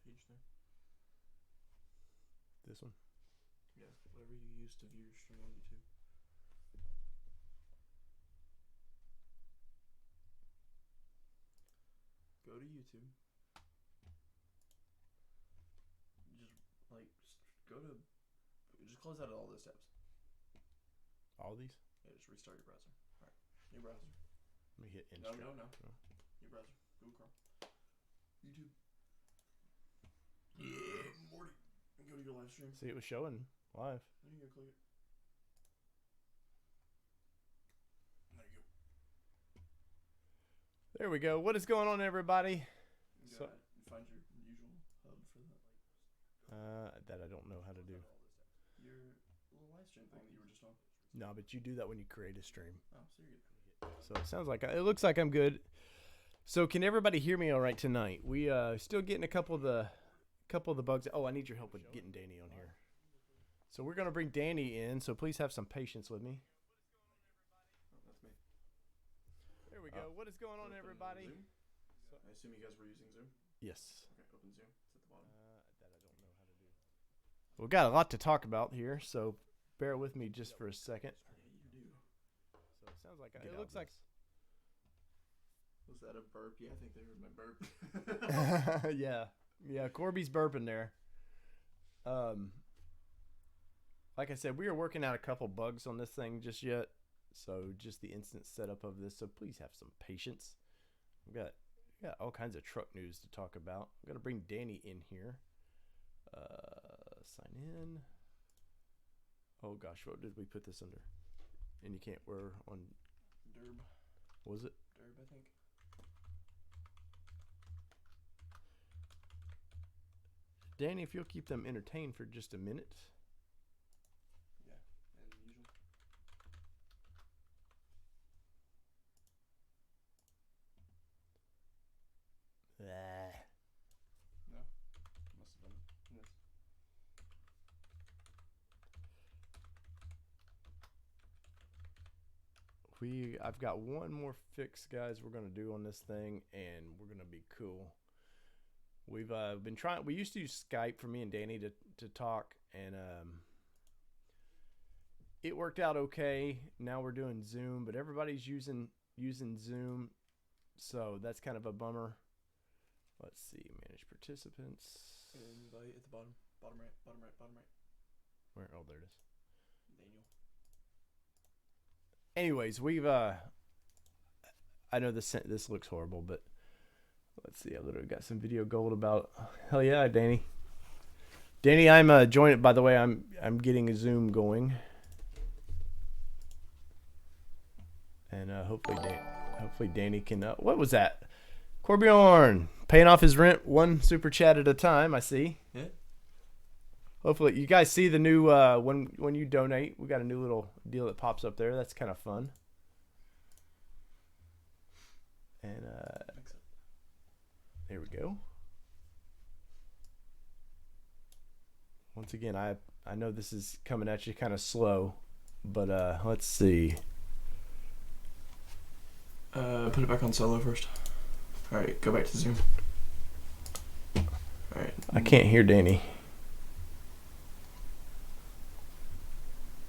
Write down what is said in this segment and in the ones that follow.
page there. This one? Yeah, whatever you use to view your stream on YouTube. Go to YouTube. Just close out all those tabs. All these? Yeah, just restart your browser. Alright, new browser. Let me hit No. New browser. Google Chrome. YouTube. Morty. Go to your live stream. See, it was showing live. There you go, click it. There you go. There we go. What is going on, everybody? So, find your usual hub for that. That I don't know how to do. Your little live stream thing that you were just on. No, but you do that when you create a stream. Oh, so you're good. So it sounds like it looks like I'm good. So can everybody hear me all right tonight? We still getting a couple of the bugs. Oh, I need your help with getting Danny on here. So we're gonna bring Danny in. So please have some patience with me. Oh, that's me. There we go. What is going on, everybody? Zoom? I assume you guys were using Zoom. Yes. Okay, open Zoom. It's at the bottom. That I don't know how to do. We've got a lot to talk about here, so bear with me just for a second. Yeah, you do. So it sounds like it looks like. Was that a burp? Yeah, I think they heard my burp. Yeah, Corby's burping there. Like I said, we are working out a couple bugs on this thing just yet. So just the instant setup of this. So please have some patience. We got all kinds of truck news to talk about. I'm gonna bring Danny in here. Sign in. Oh gosh, what did we put this under? And you can't. We're on. Derb. What was it? Derb, I think. Danny, if you'll keep them entertained for just a minute. Yeah, as usual. No, must have been this. I've got one more fix, guys, we're gonna do on this thing, and we're gonna be cool. We've been trying. We used to use Skype for me and Danny to talk, and it worked out okay. Now we're doing Zoom, but everybody's using Zoom, so that's kind of a bummer. Let's see, manage participants. Invite at the bottom right. Where? Oh, there it is. Daniel. Anyways, we've I know this looks horrible, but let's see. I literally got some video gold about. Hell yeah, Danny. Danny, I'm joined. By the way, I'm getting a Zoom going, and hopefully Danny can. What was that? Corbjorn paying off his rent one super chat at a time. I see. Yeah. Hopefully you guys see the new when you donate, we got a new little deal that pops up there. That's kind of fun. And there we go. Once again, I know this is coming at you kind of slow, but let's see. Put it back on solo first. All right, go back to Zoom. All right. I can't hear Danny.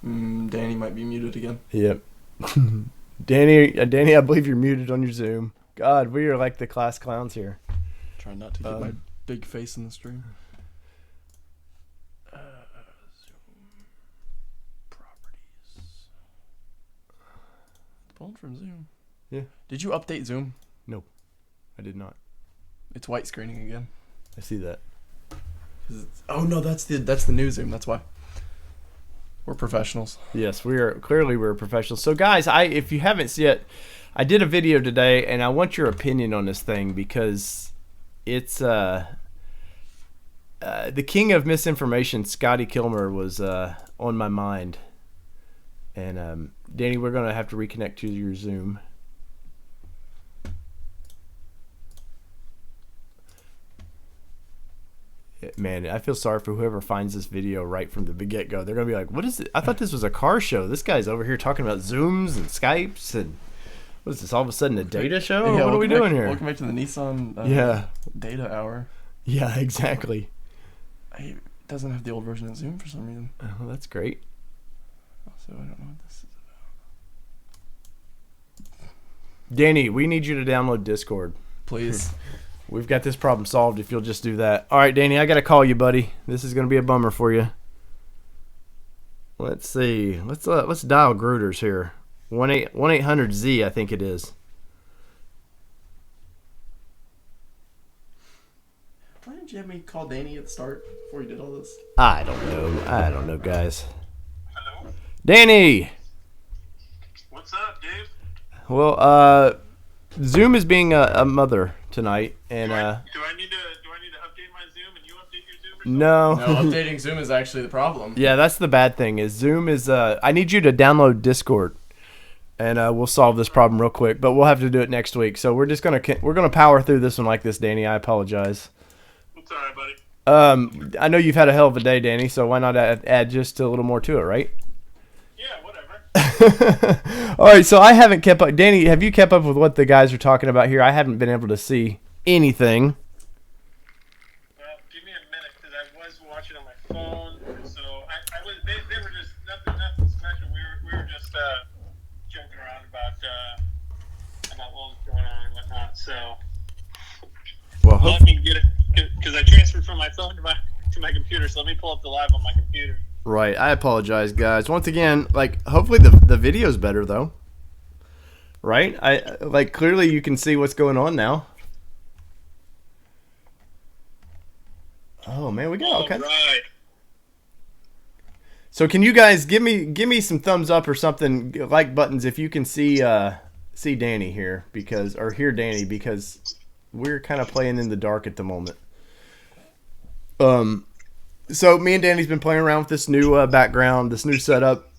Danny might be muted again. Yep. Danny, I believe you're muted on your Zoom. God, we are like the class clowns here. Trying not to get my big face in the stream. Zoom properties. Pulled from Zoom. Yeah. Did you update Zoom? No, I did not. It's white screening again. I see that. Oh no, that's the new Zoom. That's why. We're professionals. Yes, we're professionals. So guys, if you haven't yet, I did a video today, and I want your opinion on this thing because it's the king of misinformation, Scotty Kilmer, was on my mind. And Danny, we're gonna have to reconnect to your Zoom. Man, I feel sorry for whoever finds this video right from the get-go. They're going to be like, what is it? I thought this was a car show. This guy's over here talking about Zooms and Skypes. And what is this, all of a sudden a data show? Yeah, what are we doing here? Welcome back to the Nissan data hour. Yeah, exactly. It doesn't have the old version of Zoom for some reason. Oh, that's great. So I don't know what this is about. Danny, we need you to download Discord. Please. We've got this problem solved if you'll just do that. All right, Danny, I got to call you, buddy. This is going to be a bummer for you. Let's see. Let's dial Gruters here. 1-800-Z, I think it is. Why didn't you have me call Danny at the start before you did all this? I don't know, guys. Hello? Danny! What's up, Dave? Well, Zoom is being a mother tonight, and Do I need to update my Zoom and you update your Zoom or something? no. No, updating Zoom is actually the problem. Yeah, that's the bad thing. Is Zoom is I need you to download Discord, and we'll solve this problem real quick. But we'll have to do it next week. So we're gonna power through this one like this, Danny. I apologize. It's all right, buddy. I know you've had a hell of a day, Danny. So why not add just a little more to it, right? Yeah, whatever. All right. So I haven't kept up. Danny, have you kept up with what the guys are talking about here? I haven't been able to see anything. Well, give me a minute because I was watching on my phone. So I was. They were just nothing special. We were just joking around about what was going on and whatnot. So Well, let me get it because I transferred from my phone to my computer. So let me pull up the live on my computer. right. I apologize, guys. Once again, hopefully the video's better though. Right? Clearly you can see what's going on now. Oh man, we got all kinds. Right. So can you guys give me some thumbs up or something, like buttons if you can see Danny here or hear Danny, because we're kind of playing in the dark at the moment. So me and Danny's been playing around with this new background, this new setup.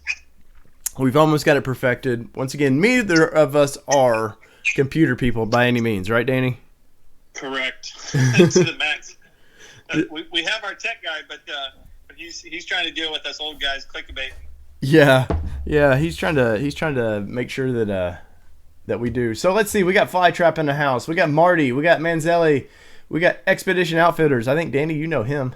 We've almost got it perfected. Once again, neither of us are computer people by any means, right, Danny? Correct. To the max. We have our tech guy, but he's trying to deal with us old guys clickbait. Yeah, he's trying to make sure that we do. So let's see. We got Flytrap in the house. We got Marty. We got Manzelli. We got Expedition Outfitters. I think Danny, you know him.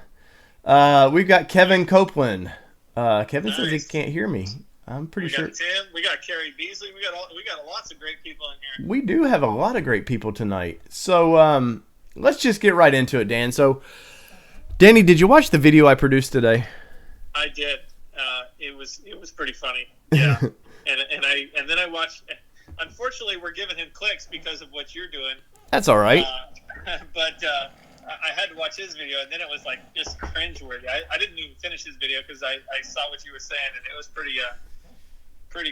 We've got Kevin Copeland. Kevin says he can't hear me. I'm pretty sure. We got Tim. We got Carrie Beasley. We got lots of great people in here. We do have a lot of great people tonight. So let's just get right into it, Dan. So, Danny, did you watch the video I produced today? I did. It was pretty funny. Yeah. and then I watched. Unfortunately, we're giving him clicks because of what you're doing. That's all right. But I had to watch his video, and then it was just cringeworthy. I didn't even finish his video because I saw what you were saying, and it was pretty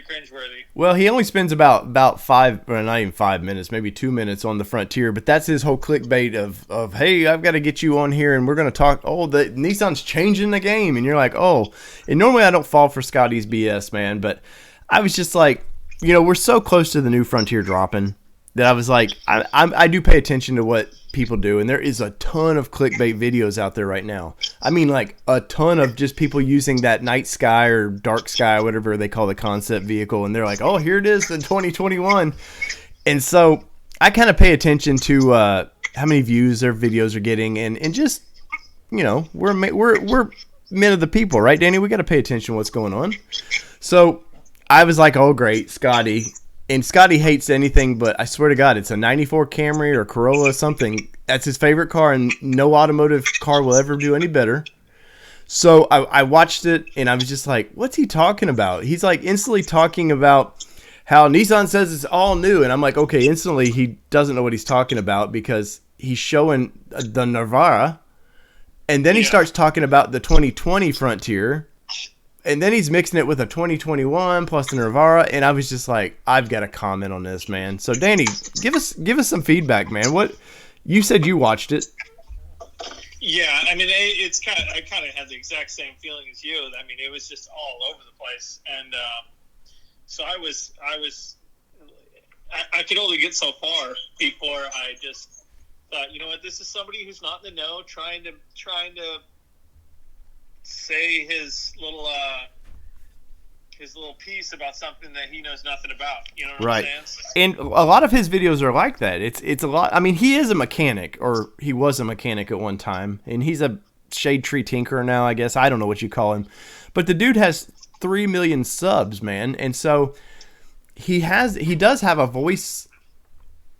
cringeworthy. Well, he only spends about 5, or not even 5 minutes, maybe 2 minutes on the frontier, but that's his whole clickbait of hey, I've got to get you on here and we're going to talk. Oh, the Nissan's changing the game, and you're like, oh. And normally I don't fall for Scotty's BS, man, but I was just like, we're so close to the new frontier dropping that I was like, I do pay attention to what people do, and there is a ton of clickbait videos out there right now. I mean, a ton of just people using that night sky or dark sky, whatever they call the concept vehicle, and they're like, oh, here it is in 2021. And so I kind of pay attention to how many views their videos are getting, and just, we're men of the people, right, Danny? We got to pay attention to what's going on. So I was like, oh, great, Scotty. And Scotty hates anything, but I swear to God, it's a 94 Camry or Corolla or something. That's his favorite car, and no automotive car will ever do any better. So I watched it, and I was just like, what's he talking about? He's instantly talking about how Nissan says it's all new. And I'm like, okay, instantly he doesn't know what he's talking about because he's showing the Navara. And then he starts talking about the 2020 Frontier. And then he's mixing it with a 2021 plus the Navara, and I was just like, I've got to comment on this, man. So, Danny, give us some feedback, man. What you said you watched it? Yeah, I mean, it's I kind of had the exact same feeling as you. I mean, it was just all over the place, and so I could only get so far before I just thought, you know what, this is somebody who's not in the know, trying to say his little his little piece about something that he knows nothing about. You know what Right. I'm saying? And a lot of his videos are like that. It's a lot. I mean, he is a mechanic, or he was a mechanic at one time, and he's a shade tree tinkerer now, I guess. I don't know what you call him. But the dude has 3 million subs, man. And so he does have a voice,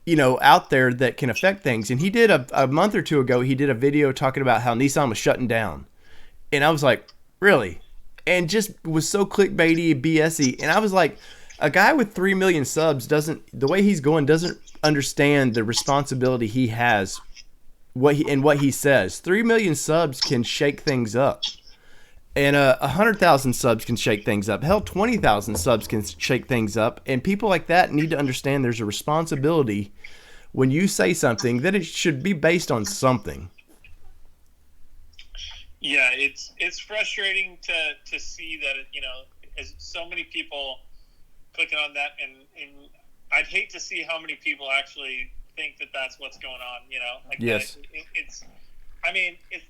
you know, out there that can affect things. And he did a month or two ago, he did a video talking about how Nissan was shutting down. And I was like, really? And just was so clickbaity, BSy. And I was like, a guy with 3 million subs doesn't understand the responsibility he has, what he says. 3 million subs can shake things up. And 100,000 subs can shake things up. Hell, 20,000 subs can shake things up. And people like that need to understand there's a responsibility when you say something that it should be based on something. Yeah, it's frustrating to see that, you know, as so many people clicking on that, and I'd hate to see how many people actually think that that's what's going on, you know? Like, yes. It's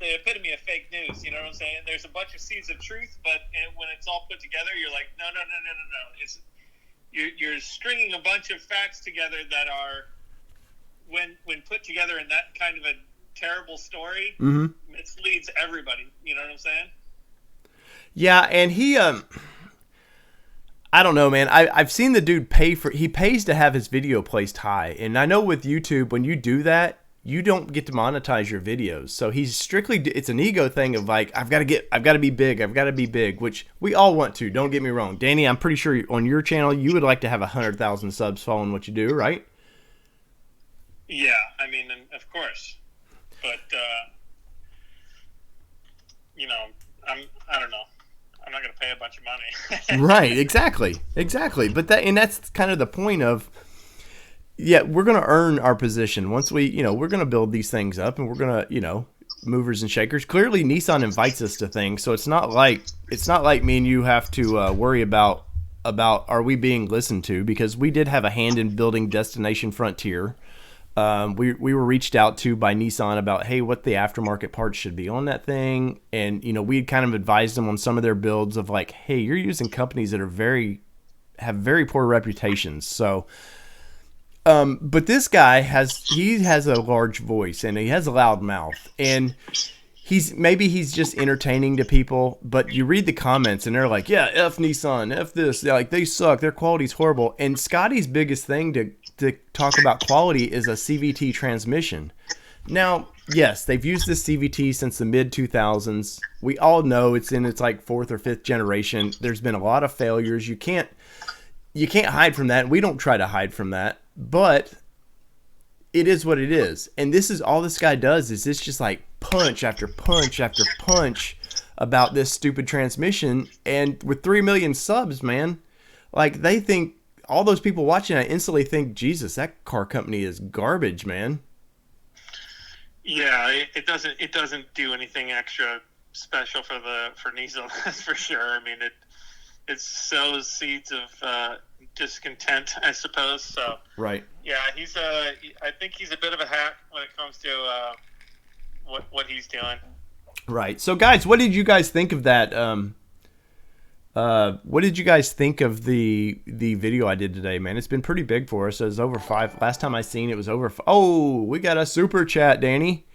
the epitome of fake news, you know what I'm saying? There's a bunch of seeds of truth, but when it's all put together, you're like, no. It's you're stringing a bunch of facts together that are, when put together in that kind of a terrible story, misleads everybody. You know what I'm saying? Yeah, and he, I don't know, man. I've seen the dude he pays to have his video placed high. And I know with YouTube, when you do that, you don't get to monetize your videos. So he's strictly, it's an ego thing of like, I've got to be big, which we all want to. Don't get me wrong. Danny, I'm pretty sure on your channel, you would like to have 100,000 subs following what you do, right? Yeah, I mean, of course. But, you know, I don't know. I'm not going to pay a bunch of money. Right, exactly. But that's kind of the point of, yeah, we're going to earn our position once we're going to build these things up, and we're going to, movers and shakers. Clearly Nissan invites us to things. So it's not like me and you have to worry about are we being listened to, because we did have a hand in building Destination Frontier. We were reached out to by Nissan about, hey, what the aftermarket parts should be on that thing. And, we kind of advised them on some of their builds of like, hey, you're using companies that have very poor reputations. So, but this guy has a large voice and he has a loud mouth, and he's just entertaining to people, but you read the comments and they're like, yeah, F Nissan, F this. They're like, they suck. Their quality's horrible. And Scotty's biggest thing to talk about quality is a CVT transmission. Now, yes, they've used this CVT since the mid 2000s. We all know it's in its like 4th or 5th generation. There's been a lot of failures. You can't hide from that. We don't try to hide from that, but it is what it is. And this is all this guy does is it's just like punch after punch after punch about this stupid transmission. And with 3 million subs, man, like they think, all those people watching, I instantly think, Jesus, that car company is garbage, man. Yeah, it doesn't do anything extra special for Nissan, that's for sure. I mean, it sows seeds of discontent, I suppose. So right. Yeah, I think he's a bit of a hack when it comes to what he's doing. Right. So, guys, what did you guys think of that? What did you guys think of the video I did today, man? It's been pretty big for us. It was over 5. Last time I seen it was over. Oh, we got a super chat, Danny.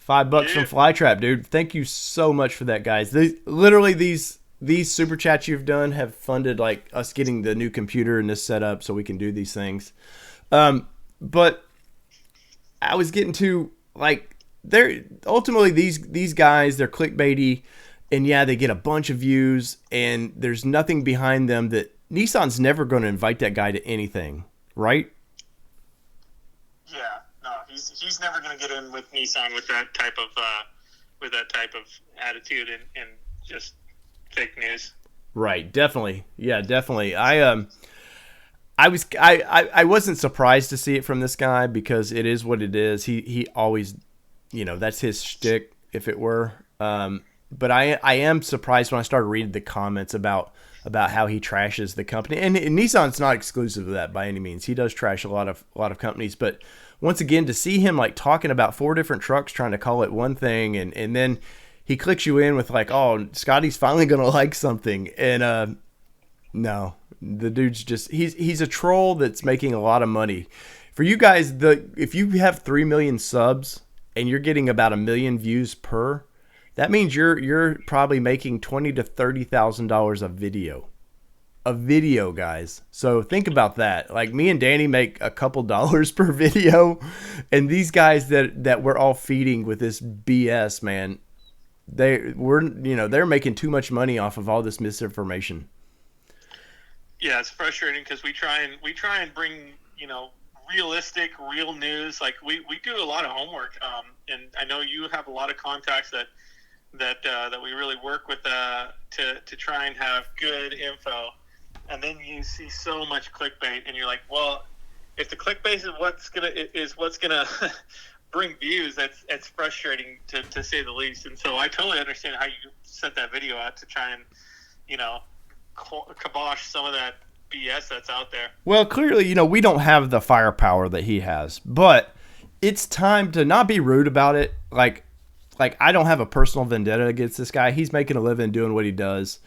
$5 from Flytrap, dude. Thank you so much for that, guys. Literally, these super chats you've done have funded like us getting the new computer and this set up so we can do these things. But I was getting to like, they're ultimately these guys, they're clickbaity. And yeah, they get a bunch of views, and there's nothing behind them. That Nissan's never going to invite that guy to anything, right? Yeah, no, he's never going to get in with Nissan with that type of attitude and just fake news. Right, definitely, yeah, definitely. I wasn't surprised to see it from this guy because it is what it is. He always, that's his shtick, if it were. But I am surprised when I started reading the comments about how he trashes the company. And Nissan's not exclusive to that by any means. He does trash a lot of companies. But once again, to see him like talking about 4 different trucks, trying to call it one thing, and then he clicks you in with like, oh, Scotty's finally gonna like something, and No, the dude's just he's a troll that's making a lot of money. For you guys, if you have 3 million subs and you're getting about 1 million views per, that means you're probably making $20,000 to $30,000 a video, guys. So think about that. Like me and Danny make a couple dollars per video, and these guys that we're all feeding with this BS, man, they're making too much money off of all this misinformation. Yeah, it's frustrating because we try and bring realistic, real news. Like we do a lot of homework, and I know you have a lot of contacts that we really work with to try and have good info. And then you see so much clickbait, and you're like, well, if the clickbait is what's gonna bring views, that's frustrating to say the least. And so I totally understand how you sent that video out to try and kibosh some of that BS that's out there. Well, clearly, we don't have the firepower that he has, but it's time to not be rude about it. Like I don't have a personal vendetta against this guy. He's making a living doing what he does,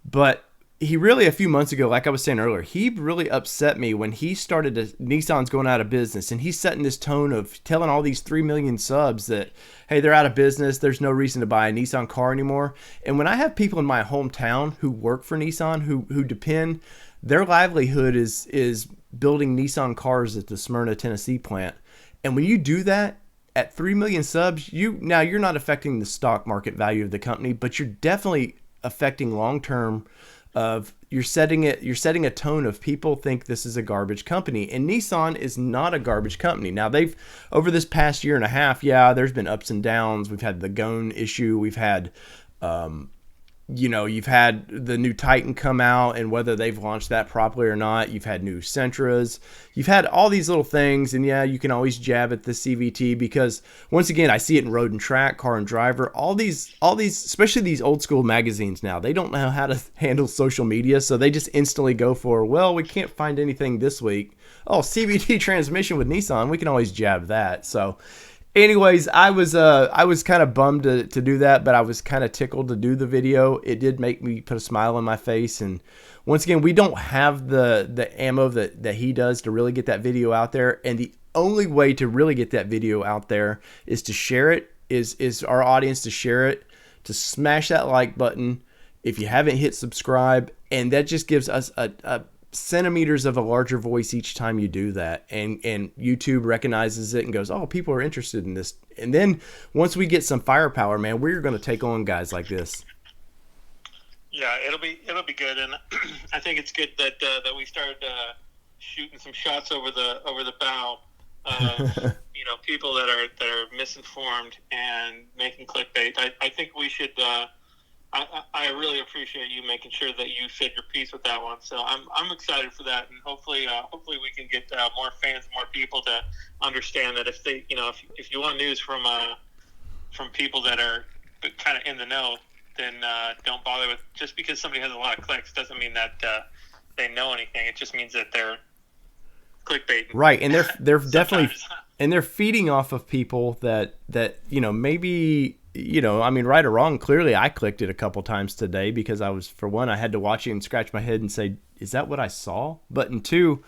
but he really, a few months ago, like I was saying earlier, he really upset me when he started Nissan's going out of business, and he's setting this tone of telling all these 3 million subs that, hey, they're out of business. There's no reason to buy a Nissan car anymore. And when I have people in my hometown who work for Nissan, who depend, their livelihood is building Nissan cars at the Smyrna, Tennessee plant. And when you do that at 3 million subs, you're not affecting the stock market value of the company, but you're definitely affecting long-term you're setting a tone of people think this is a garbage company, and Nissan is not a garbage company. Now they've, over this past year and a half, there's been ups and downs. We've had the Gone issue. We've had, you've had the new Titan come out, and whether they've launched that properly or not. You've had new Sentras. You've had all these little things, and you can always jab at the CVT because, once again, I see it in Road and Track, Car and Driver. All these, especially these old school magazines now, they don't know how to handle social media, so they just instantly go for, well, we can't find anything this week. Oh, CVT transmission with Nissan, we can always jab that. So anyways, I was kind of bummed to do that, but I was kind of tickled to do the video. It did make me put a smile on my face. And once again, we don't have the ammo that he does to really get that video out there. And the only way to really get that video out there is to share it, is our audience to share it, to smash that like button if you haven't hit subscribe. And that just gives us a centimeters of a larger voice each time you do that, and YouTube recognizes it and goes, oh, people are interested in this. And then once we get some firepower, man, we're going to take on guys like this. Yeah, it'll be good, and I think it's good that we started shooting some shots over the bow of people that are misinformed and making clickbait. I think we should. I really appreciate you making sure that you said your piece with that one. So I'm excited for that, and hopefully we can get more fans, more people to understand that if they, if you want news from people that are kind of in the know, then don't bother with, just because somebody has a lot of clicks doesn't mean that they know anything. It just means that they're clickbaiting. Right, and they're definitely, and they're feeding off of people that maybe. Right or wrong, clearly I clicked it a couple times today because I had to watch it and scratch my head and say, is that what I saw? But in two,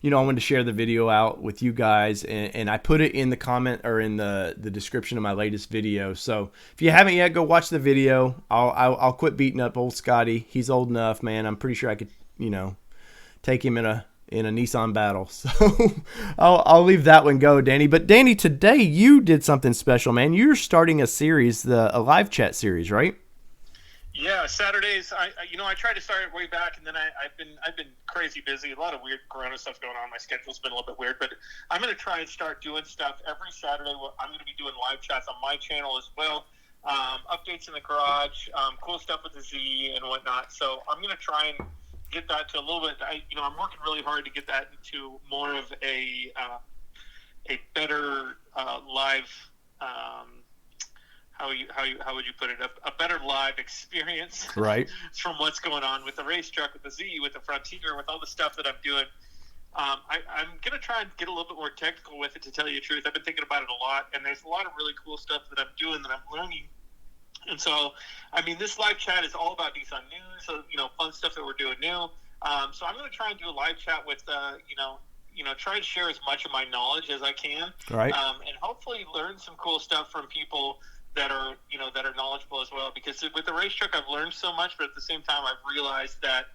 I wanted to share the video out with you guys, and I put it in the comment or in the description of my latest video. So if you haven't yet, go watch the video. I'll quit beating up old Scotty. He's old enough, man. I'm pretty sure I could, take him in a Nissan battle. So I'll leave that one go, Danny. But Danny, today you did something special, man. You're starting a series, a live chat series, right? Yeah, Saturdays. I tried to start it way back, and then I've been crazy busy. A lot of weird Corona stuff going on. My schedule's been a little bit weird, but I'm going to try and start doing stuff every Saturday. I'm going to be doing live chats on my channel as well. Updates in the garage, cool stuff with the Z and whatnot. So I'm going to try and get that to a little bit. I'm working really hard to get that into more of a better live. How would you put it? A better live experience, right? From what's going on with the race truck, with the Z, with the Frontier, with all the stuff that I'm doing. I'm gonna try and get a little bit more technical with it, to tell you the truth. I've been thinking about it a lot, and there's a lot of really cool stuff that I'm doing, that I'm learning. And so, this live chat is all about Nissan news, so, fun stuff that we're doing new. So I'm going to try and do a live chat with, try and share as much of my knowledge as I can, Right. And hopefully learn some cool stuff from people that are, that are knowledgeable as well. Because with the race truck, I've learned so much, but at the same time, I've realized that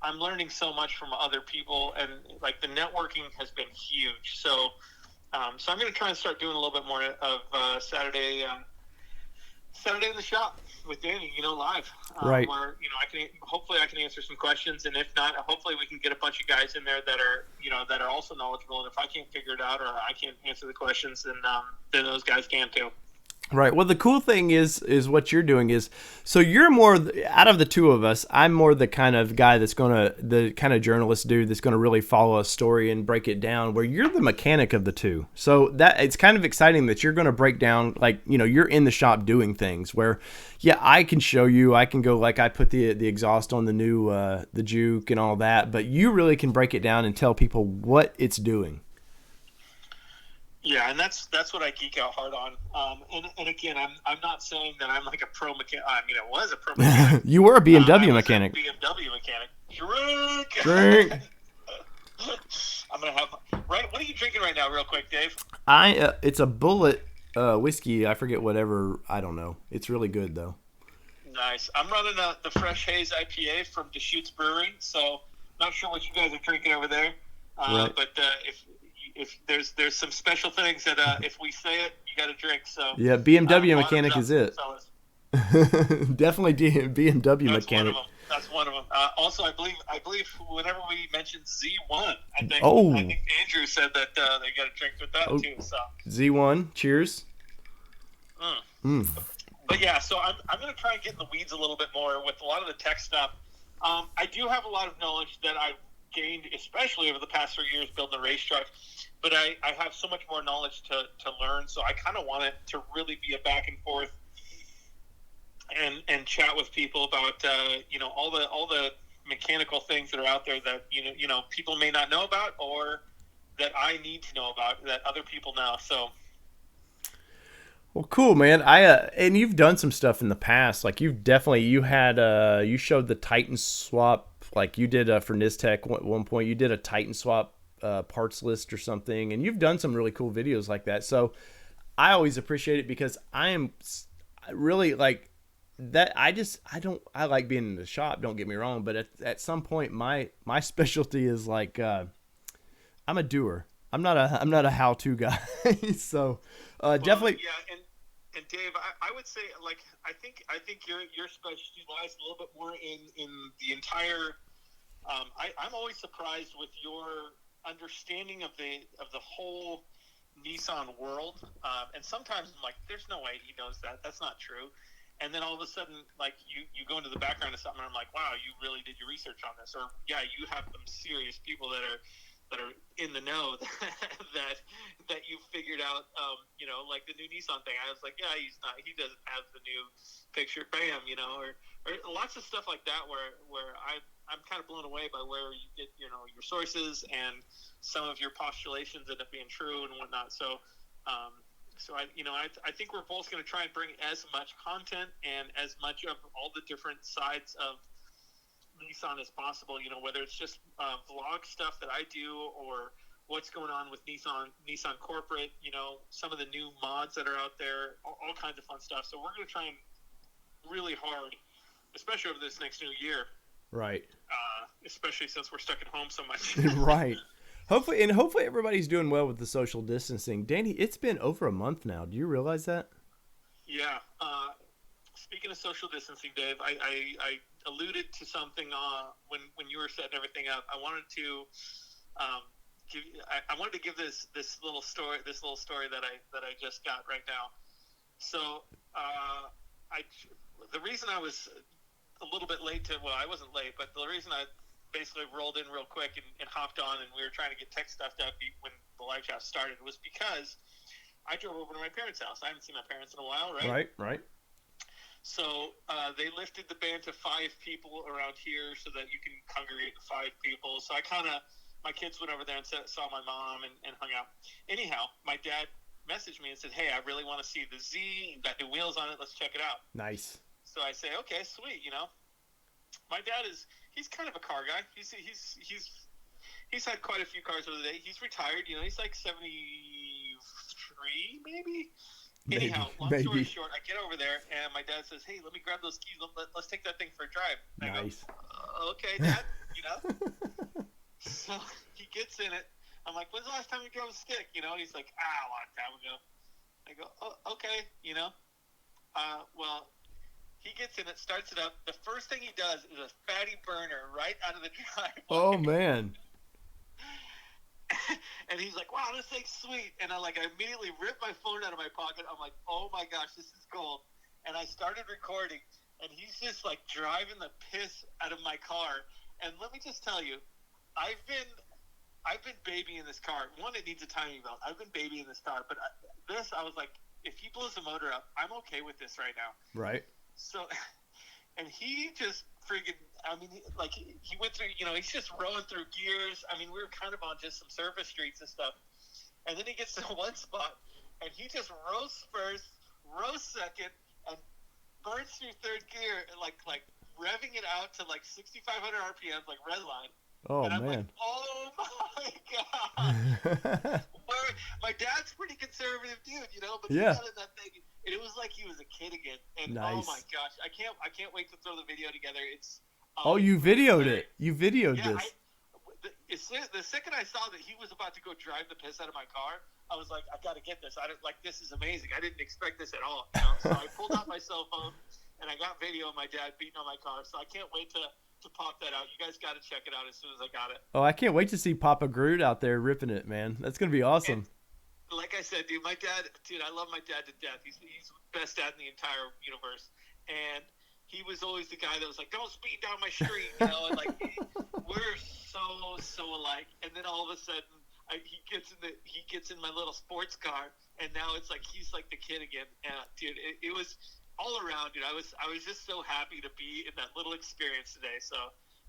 I'm learning so much from other people, and like the networking has been huge. So I'm going to try and start doing a little bit more of Saturday in the shop with Danny, live. Right. Where I can answer some questions, and if not, hopefully we can get a bunch of guys in there that are that are also knowledgeable. And if I can't figure it out or I can't answer the questions, then those guys can too. Right. Well, the cool thing is what you're doing is, so you're more out of the two of us. I'm more the kind of guy the kind of journalist dude that's gonna really follow a story and break it down. Where you're the mechanic of the two. So that it's kind of exciting that you're gonna break down, like, you're in the shop doing things. Where, yeah, I can show you. I can go, like, I put the exhaust on the new the Juke and all that, but you really can break it down and tell people what it's doing. Yeah, and that's what I geek out hard on. And again, I'm not saying that I'm like a pro mechanic. I mean, I was a pro mechanic. You were a BMW I was mechanic. A BMW mechanic. Drink. I'm gonna have right. What are you drinking right now, real quick, Dave? It's a Bullet whiskey. I forget whatever. I don't know. It's really good though. Nice. I'm running the Fresh Haze IPA from Deschutes Brewery. So not sure what you guys are drinking over there, Right. but if there's some special things that if we say it, you got to drink. So Yeah, BMW mechanic is it. Definitely BMW That's mechanic. That's one of them. Also, I believe whenever we mentioned Z1, I think Andrew said that they got a drink with that too. So Z1, cheers. But yeah, so I'm going to try and get in the weeds a little bit more with a lot of the tech stuff. I do have a lot of knowledge that I've gained, especially over the past 3 years building a race truck. But I have so much more knowledge to learn, so I kind of want it to really be a back and forth and chat with people about all the mechanical things that are out there that people may not know about, or that I need to know about that other people know. So. Well, cool, man. And you've done some stuff in the past. Like you showed the Titan swap, like you did for Nistech at one point. You did a Titan swap parts list or something, and you've done some really cool videos like that. So I always appreciate it because I am really like that. I like being in the shop, don't get me wrong, but at some point my specialty is like I'm a doer. I'm not a how-to guy. So definitely. Yeah, and Dave, I would say, like, I think your specialty lies a little bit more in the entire. I'm always surprised with your understanding of the whole Nissan world, and sometimes I'm like, there's no way he knows that. That's not true. And then all of a sudden, like, you go into the background of something, and I'm like, wow, you really did your research on this, or yeah, you have some serious people that are in the know that you figured out, like the new Nissan thing. I was like, yeah, he doesn't have the new picture, bam, or lots of stuff like that where I'm kind of blown away by where you get, your sources, and some of your postulations end up being true and whatnot. So I think we're both going to try and bring as much content and as much of all the different sides of Nissan as possible, whether it's just vlog stuff that I do, or what's going on with Nissan corporate, some of the new mods that are out there, all kinds of fun stuff. So we're going to try and really hard, especially over this next new year. Right. Especially since we're stuck at home so much. Right. Hopefully everybody's doing well with the social distancing. Danny, it's been over a month now. Do you realize that? Yeah. Speaking of social distancing, Dave, I alluded to something when you were setting everything up. I wanted to give this little story that I just got right now. So the reason I was a little bit late I wasn't late, but the reason I basically rolled in real quick and hopped on, and we were trying to get tech stuff done when the live chat started, was because I drove over to my parents' house. I haven't seen my parents in a while, right? Right. So they lifted the ban to 5 people around here so that you can congregate 5 people. So my kids went over there and saw my mom and hung out. Anyhow, my dad messaged me and said, hey, I really want to see the Z. You've got new wheels on it. Let's check it out. Nice. So I say, okay, sweet. My dad he's kind of a car guy. He's had quite a few cars over the day. He's retired. You know, he's like 73, maybe. Anyhow, long story short, I get over there and my dad says, "Hey, let me grab those keys. Let's take that thing for a drive." And Nice. I go, "Okay, Dad." You know. So he gets in it. I'm like, "When's the last time you drove a stick?" You know. He's like, "A long time ago." I go, "Oh, okay." You know. Well, he gets in it, starts it up. The first thing he does is a fatty burner right out of the driveway. Oh man. And he's like, "Wow, this thing's sweet." And I immediately ripped my phone out of my pocket. I'm like, "Oh my gosh, this is gold." And I started recording, and he's just like driving the piss out of my car. And let me just tell you, I've been babying this car. One, it needs a timing belt. I've been babying this car, but I was like, if he blows the motor up, I'm okay with this right now. Right. So, and he just freaking, I mean, he went through, you know, he's just rolling through gears. I mean, we were kind of on just some surface streets and stuff. And then he gets to one spot, and he just roasts first, roasts second, and burns through third gear, like revving it out to like 6,500 RPMs, like red line. Oh, and I'm man. like, oh my God. My dad's pretty conservative dude, you know, but he got in that thing, and it was like he was a kid again. And nice. Oh my gosh, I can't wait to throw the video together. It's you videoed it. You videoed this. The second I saw that he was about to go drive the piss out of my car, I was like, I got to get this. This is amazing. I didn't expect this at all. You know? So I pulled out my cell phone, and I got video of my dad beating on my car. So I can't wait to pop that out. You guys got to check it out as soon as I got it. Oh, I can't wait to see Papa Groot out there ripping it, man. That's going to be awesome. And like I said, dude, my dad, I love my dad to death. He's the best dad in the entire universe. And he was always the guy that was like, "Don't speed down my street," you know, and like we're so alike. And then all of a sudden, he gets in my little sports car, and now it's like he's like the kid again. Dude, it was all around, dude. I was just so happy to be in that little experience today. So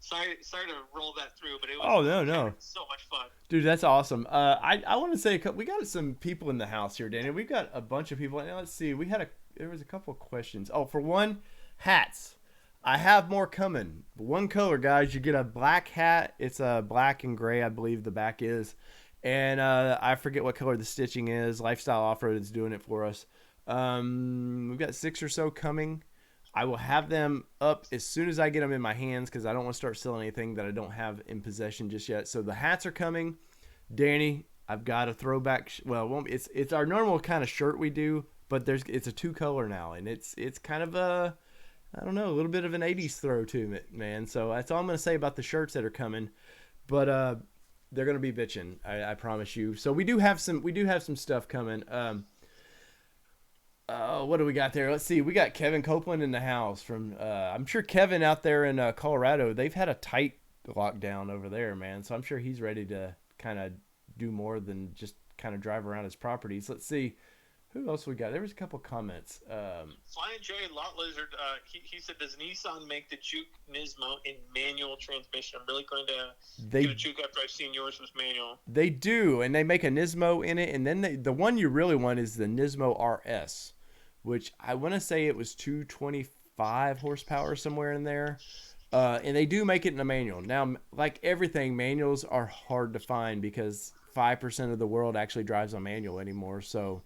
sorry to roll that through, but it was no. So much fun. Dude, that's awesome. I want to say we got some people in the house here, Danny. We've got a bunch of people. And let's see. There was a couple of questions. Oh, for one, hats. I have more coming. One color, guys. You get a black hat. It's black and gray, I believe the back is. And I forget what color the stitching is. Lifestyle Off-Road is doing it for us. We've got 6 or so coming. I will have them up as soon as I get them in my hands because I don't want to start selling anything that I don't have in possession just yet. So the hats are coming. Danny, I've got a throwback. It's our normal kind of shirt we do, but it's a 2-color now, and it's kind of a little bit of an 80s throw to it, man. So that's all I'm going to say about the shirts that are coming. But they're going to be bitching, I promise you. So we do have some stuff coming. What do we got there? Let's see. We got Kevin Copeland in the house from I'm sure Kevin out there in Colorado. They've had a tight lockdown over there, man. So I'm sure he's ready to kind of do more than just kind of drive around his properties. Let's see. Who else we got? There was a couple comments. Flying J Lot Lizard, he said, "Does Nissan make the Juke Nismo in manual transmission?" I'm really going to get a Juke after I've seen yours was manual. They do, and they make a Nismo in it, and then the one you really want is the Nismo RS, which I want to say it was 225 horsepower somewhere in there. And they do make it in a manual. Now, like everything, manuals are hard to find because 5% of the world actually drives on manual anymore. So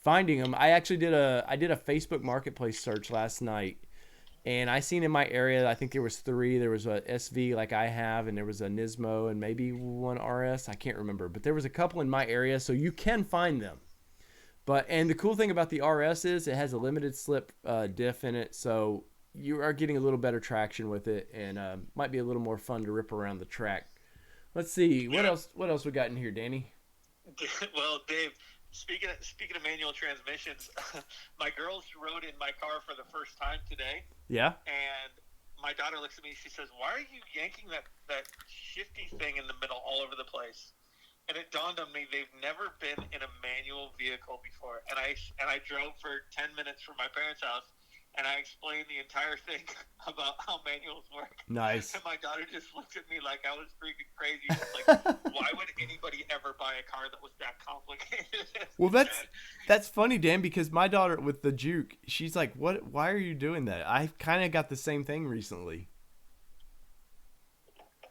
finding them, I actually did a Facebook Marketplace search last night, and I seen in my area, I think there was 3. There was a SV like I have, and there was a Nismo and maybe one RS. I can't remember, but there was a couple in my area, so you can find them. And the cool thing about the RS is it has a limited slip diff in it, so you are getting a little better traction with it, and might be a little more fun to rip around the track. Let's see, what else we got in here, Danny? Well, Dave, speaking of manual transmissions, my girls rode in my car for the first time today. Yeah. And my daughter looks at me, she says, "Why are you yanking that shifty thing in the middle all over the place?" And it dawned on me they've never been in a manual vehicle before. And I drove for 10 minutes from my parents' house, and I explained the entire thing about how manuals work. Nice. And my daughter just looked at me like I was freaking crazy. She's like, "Why would anybody ever buy a car that was that complicated?" Well, that's funny, Dan, because my daughter with the Juke, she's like, "What? Why are you doing that?" I kind of got the same thing recently.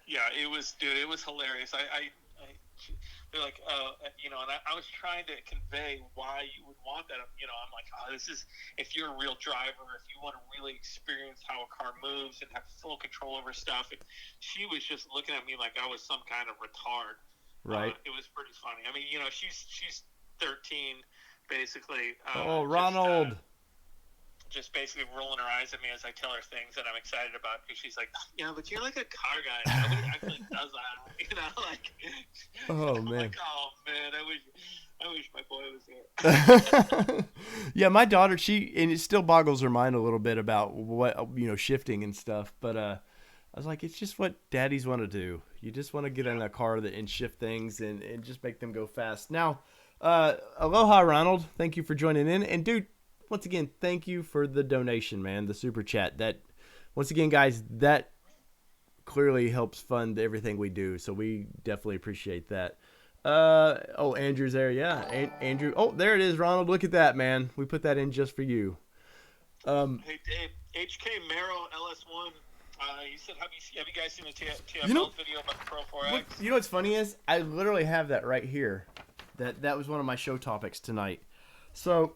Yeah, it was, dude. It was hilarious. They're like, and I was trying to convey why you would want that. I'm like, this is if you're a real driver, if you want to really experience how a car moves and have full control over stuff. And she was just looking at me like I was some kind of retard. Right. It was pretty funny. I mean, she's 13, basically. Ronald. Just basically rolling her eyes at me as I tell her things that I'm excited about, because she's like, but you're like a car guy. Nobody actually does that. Like. Oh I'm man. like, oh man, I wish my boy was here. Yeah, my daughter, and it still boggles her mind a little bit about what shifting and stuff. But I was like, it's just what daddies want to do. You just want to get in a car and shift things and just make them go fast. Now, aloha, Ronald. Thank you for joining in. And dude, once again, thank you for the donation, man, the super chat. That, once again, guys, that clearly helps fund everything we do. So we definitely appreciate that. Andrew's there. Yeah. Andrew. Oh, there it is, Ronald. Look at that, man. We put that in just for you. Hey, Dave. HK Merrill LS1. You said, have you guys seen the TFL video about the Pro 4X? You know what's funny is I literally have that right here. That was one of my show topics tonight. So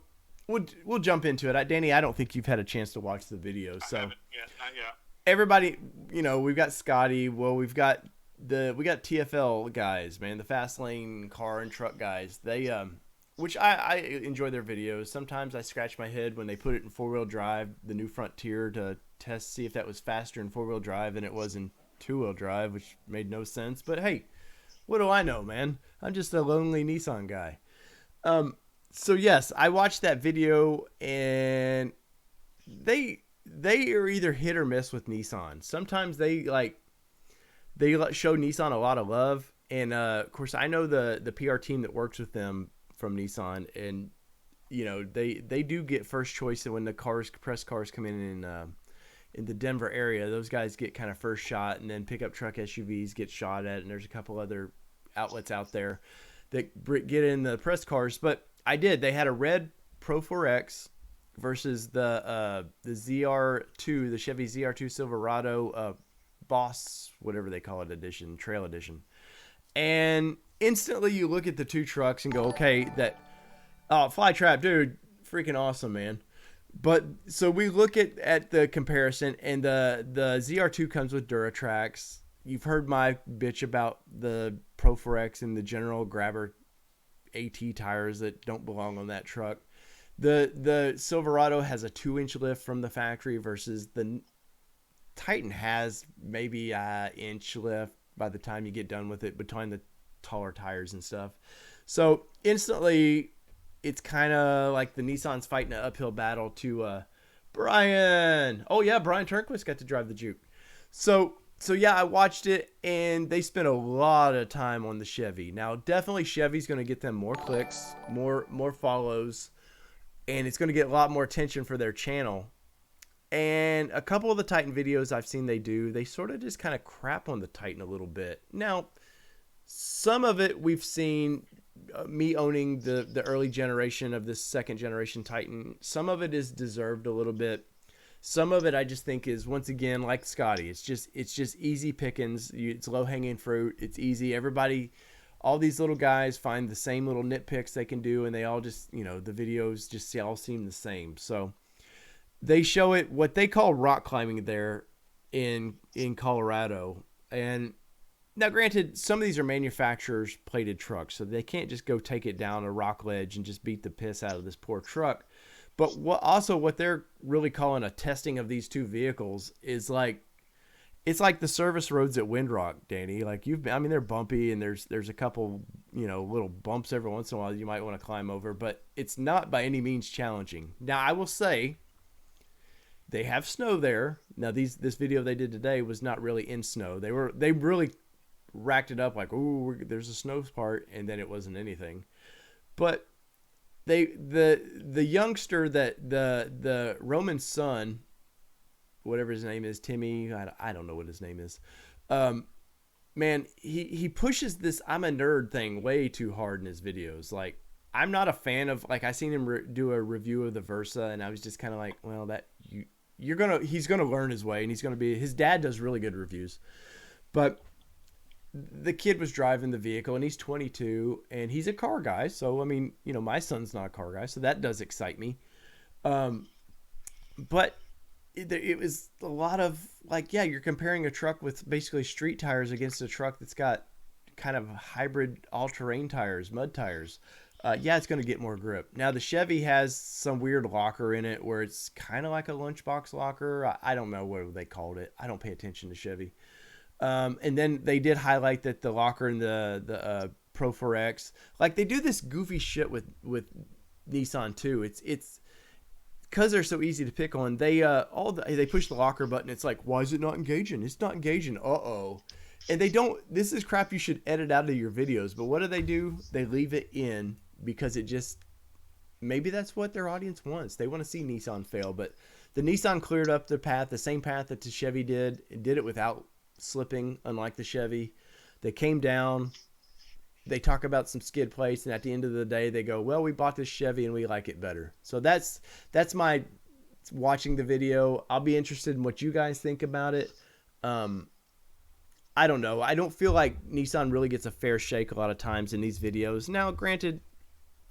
we'll jump into it. Danny, I don't think you've had a chance to watch the video. So I haven't yet. Not yet. Everybody, we've got Scotty. Well, we got TFL guys, man, the fast lane car and truck guys. They which I enjoy their videos. Sometimes I scratch my head when they put it in 4-wheel drive, the new Frontier, to see if that was faster in 4-wheel drive than it was in 2-wheel drive, which made no sense. But hey, what do I know, man? I'm just a lonely Nissan guy. So yes, I watched that video, and they are either hit or miss with Nissan. Sometimes they show Nissan a lot of love, and of course I know the PR team that works with them from Nissan, and they do get first choice when the press cars come in the Denver area. Those guys get kind of first shot, and then pickup truck SUVs get shot at, and there's a couple other outlets out there that get in the press cars. But they had a red Pro 4X versus the ZR2, the Chevy ZR2 Silverado Boss, whatever they call it, edition, trail edition. And instantly you look at the two trucks and go, okay, Flytrap, dude, freaking awesome, man. But so we look at the comparison, and the ZR2 comes with Duratrax. You've heard my bitch about the Pro 4X and the General Grabber AT tires that don't belong on that truck. The Silverado has a 2-inch lift from the factory versus the Titan has maybe an inch lift by the time you get done with it between the taller tires and stuff. So instantly, it's kind of like the Nissan's fighting an uphill battle to Brian. Oh yeah, Brian Turnquist got to drive the Juke. So yeah, I watched it, and they spent a lot of time on the Chevy. Now, definitely Chevy's going to get them more clicks, more follows, and it's going to get a lot more attention for their channel. And a couple of the Titan videos I've seen they sort of just kind of crap on the Titan a little bit. Now, some of it we've seen, me owning the early generation of this second generation Titan, some of it is deserved a little bit. Some of it I just think is, once again, like Scotty, it's just easy pickings. It's low hanging fruit. It's easy. Everybody, all these little guys find the same little nitpicks they can do, and they all just, the videos just all seem the same. So they show it what they call rock climbing there in Colorado. And now, granted, some of these are manufacturers' plated trucks, so they can't just go take it down a rock ledge and just beat the piss out of this poor truck. But what they're really calling a testing of these two vehicles is it's like the service roads at Windrock, Danny. Like they're bumpy, and there's a couple, little bumps every once in a while you might want to climb over, but it's not by any means challenging. Now, I will say they have snow there. Now, this video they did today was not really in snow. They really racked it up like, ooh, there's a snow part, and then it wasn't anything. But the youngster that the Roman's son, whatever his name is, Timmy, I don't know what his name is, man, he pushes this I'm a nerd thing way too hard in his videos. Like, I'm not a fan of, I seen him do a review of the Versa, and I was just kind of like, well, he's gonna learn his way, and his dad does really good reviews. But the kid was driving the vehicle, and he's 22, and he's a car guy. So I mean, my son's not a car guy, so that does excite me. But it was a lot of like, yeah, you're comparing a truck with basically street tires against a truck that's got kind of hybrid all-terrain tires, mud tires. Yeah, it's going to get more grip. Now the Chevy has some weird locker in it where it's kind of like a lunchbox locker. I don't know what they called it. I don't pay attention to Chevy. And then they did highlight that the locker in the Pro 4X, like they do this goofy shit with Nissan too. It's because they're so easy to pick on. They push the locker button. It's like, why is it not engaging? It's not engaging. And they don't. This is crap you should edit out of your videos. But what do? They leave it in because it just, maybe that's what their audience wants. They want to see Nissan fail. But the Nissan cleared up the path, the same path that the Chevy did. It did it without slipping, unlike the Chevy. They came down. They talk about some skid plates, and at the end of the day, they go, well, we bought this Chevy and we like it better. So that's my watching the video. I'll be interested in what you guys think about it. I don't know. I don't feel like Nissan really gets a fair shake a lot of times in these videos. Now, granted,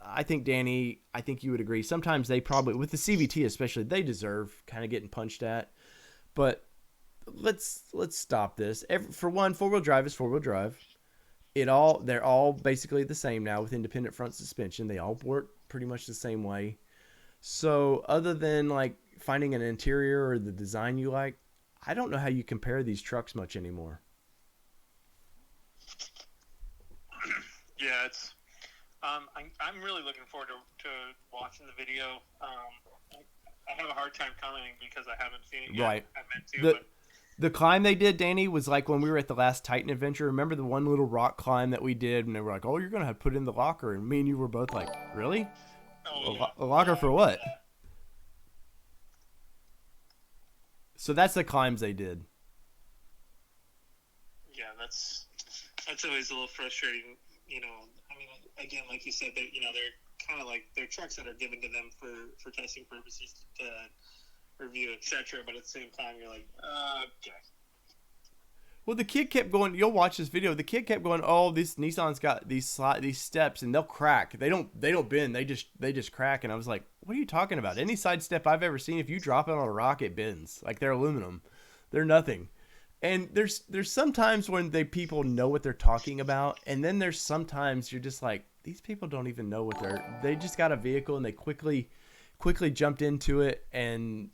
I think, Danny, I think you would agree. Sometimes they probably, with the CVT especially, they deserve kind of getting punched at. But let's stop this. For one, four-wheel drive is four-wheel drive. They're all basically the same now with independent front suspension. They all work pretty much the same way. So other than like finding an interior or the design you like, I don't know how you compare these trucks much anymore. Yeah, it's. I'm really looking forward to watching the video. I have a hard time commenting because I haven't seen it yet. Right. I meant to, The climb they did, Danny, was like when we were at the last Titan adventure. Remember the one little rock climb that we did, and they were like, "Oh, you're gonna have to put it in the locker," and me and you were both like, "Really? A locker for what?" So that's the climbs they did. Yeah, that's always a little frustrating. I mean, again, like you said, they're kind of like they're trucks that are given to them for testing purposes to review, etc. But at the same time, you're like, okay. Well, the kid kept going. You'll watch this video. The kid kept going, "Oh, this Nissan's got these steps, and they'll crack. They don't bend. They just crack." And I was like, "What are you talking about? Any side step I've ever seen, if you drop it on a rock, it bends. Like they're aluminum. They're nothing." And there's some times when people know what they're talking about, and then there's sometimes you're just like, these people don't even know what they just got a vehicle and they quickly jumped into it, and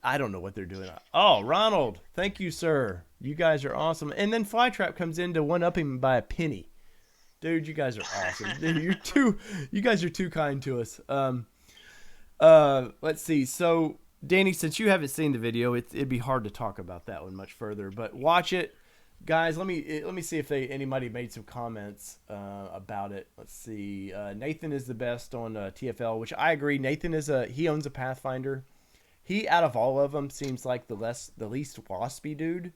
I don't know what they're doing. Oh, Ronald, thank you, sir. You guys are awesome. And then Flytrap comes in to one-up him by a penny. Dude, you guys are awesome. You guys are too kind to us. Let's see. So, Danny, since you haven't seen the video, it'd be hard to talk about that one much further. But watch it, guys. Let me see if anybody made some comments about it. Let's see. Nathan is the best on TFL, which I agree. Nathan he owns a Pathfinder. He, out of all of them, seems like the least waspy dude.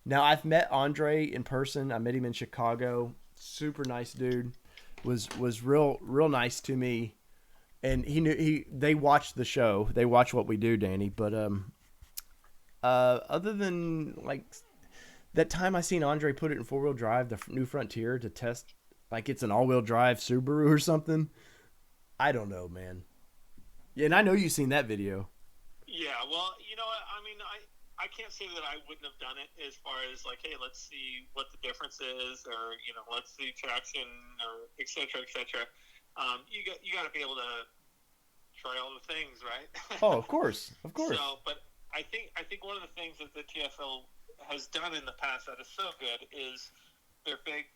Now, I've met Andre in person. I met him in Chicago. Super nice dude. Was real nice to me. And they watch the show. They watch what we do, Danny. But other than like that time I seen Andre put it in four-wheel drive, the new Frontier, to test like it's an all-wheel drive Subaru or something. I don't know, man. Yeah, and I know you've seen that video. Yeah, well, you know what? I mean, I can't say that I wouldn't have done it as far as like, hey, let's see what the difference is, or let's see traction, or et cetera, et cetera. You got to be able to try all the things, right? Oh, of course. So, but I think one of the things that the TFL has done in the past that is so good is they're big,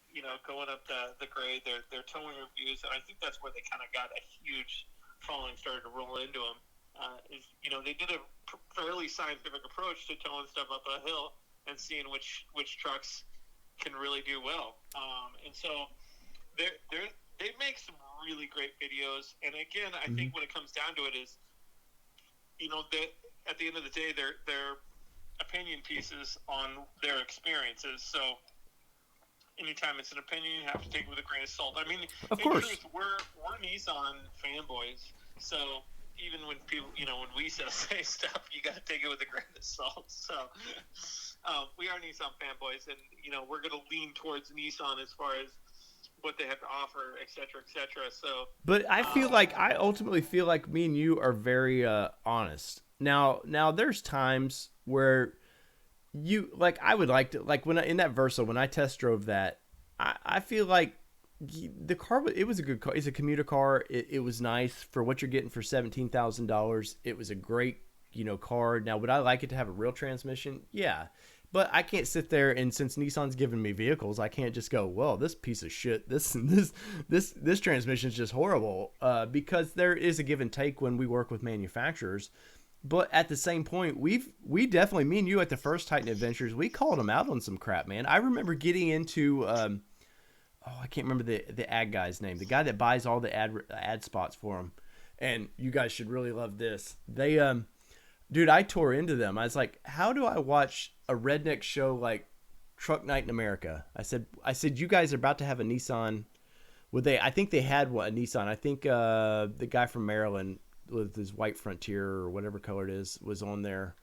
going up the grade, they're towing reviews, and I think that's where they kind of got a huge following, started to roll into them. They did a fairly scientific approach to towing stuff up a hill and seeing which trucks can really do well. And so they make some really great videos. And again, I think when it comes down to it is, at the end of the day, they're opinion pieces on their experiences. So anytime it's an opinion, you have to take it with a grain of salt. I mean, of course, truth, we're Nissan fanboys, so even when people, when we say stuff, you got to take it with a grain of salt. So, We are Nissan fanboys, and we're going to lean towards Nissan as far as what they have to offer, et cetera, et cetera. So, But I ultimately feel like me and you are very honest. Now there's times where you like I would like to like in that Versa when I test drove that, I feel like the car it was a good car. It's a commuter car. It was nice for what you're getting for $17,000. It was a great car. Now would I like it to have a real transmission? Yeah. But I can't sit there and since Nissan's giving me vehicles, I can't just go, well, this piece of shit, this transmission is just horrible. Because there is a give and take when we work with manufacturers. But at the same point, we definitely, me and you at the first Titan Adventures, we called them out on some crap, man. I remember getting into, I can't remember the ad guy's name, the guy that buys all the ad spots for them. And you guys should really love this. They, dude, I tore into them. I was like, how do I watch a redneck show like Truck Night in America? I said, you guys are about to have a Nissan. I think they had a Nissan. I think the guy from Maryland with his white Frontier or whatever color it is was on there.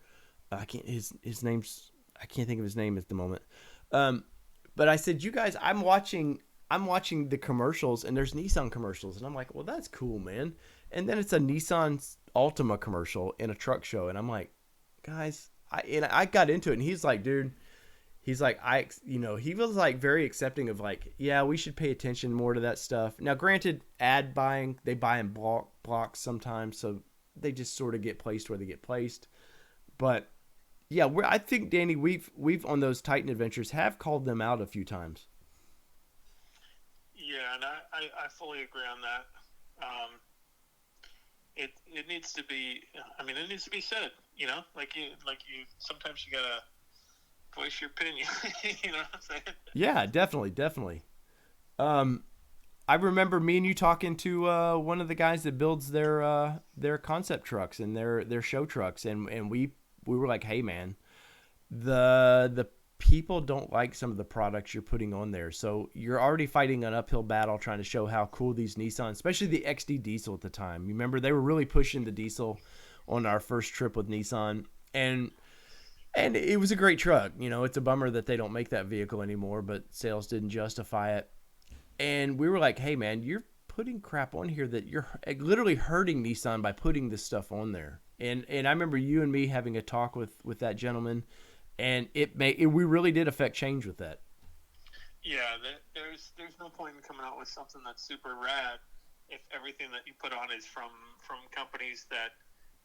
I can't think of his name at the moment. But I said, you guys, I'm watching the commercials and there's Nissan commercials and I'm like, well, that's cool, man. And then it's a Nissan Altima commercial in a truck show. And I'm like, guys, I got into it and he's like, dude, he's like, he was like very accepting of like, yeah, we should pay attention more to that stuff. Now, granted, ad buying, they buy in blocks sometimes. So they just sort of get placed where they get placed. But yeah, I think, Danny, we've on those Titan Adventures have called them out a few times. Yeah, and I fully agree on that. It needs to be. I mean, it needs to be said. Like you. Sometimes you gotta voice your opinion. You know what I'm saying? Yeah, definitely. I remember me and you talking to one of the guys that builds their concept trucks and their show trucks, and we were like, hey man, the people don't like some of the products you're putting on there. So you're already fighting an uphill battle trying to show how cool these Nissan, especially the XD diesel at the time. You remember they were really pushing the diesel on our first trip with Nissan, and it was a great truck. It's a bummer that they don't make that vehicle anymore, but sales didn't justify it. And we were like, hey man, you're putting crap on here that you're literally hurting Nissan by putting this stuff on there. And I remember you and me having a talk with that gentleman, and we really did affect change with that. Yeah, there's no point in coming out with something that's super rad if everything that you put on is from companies that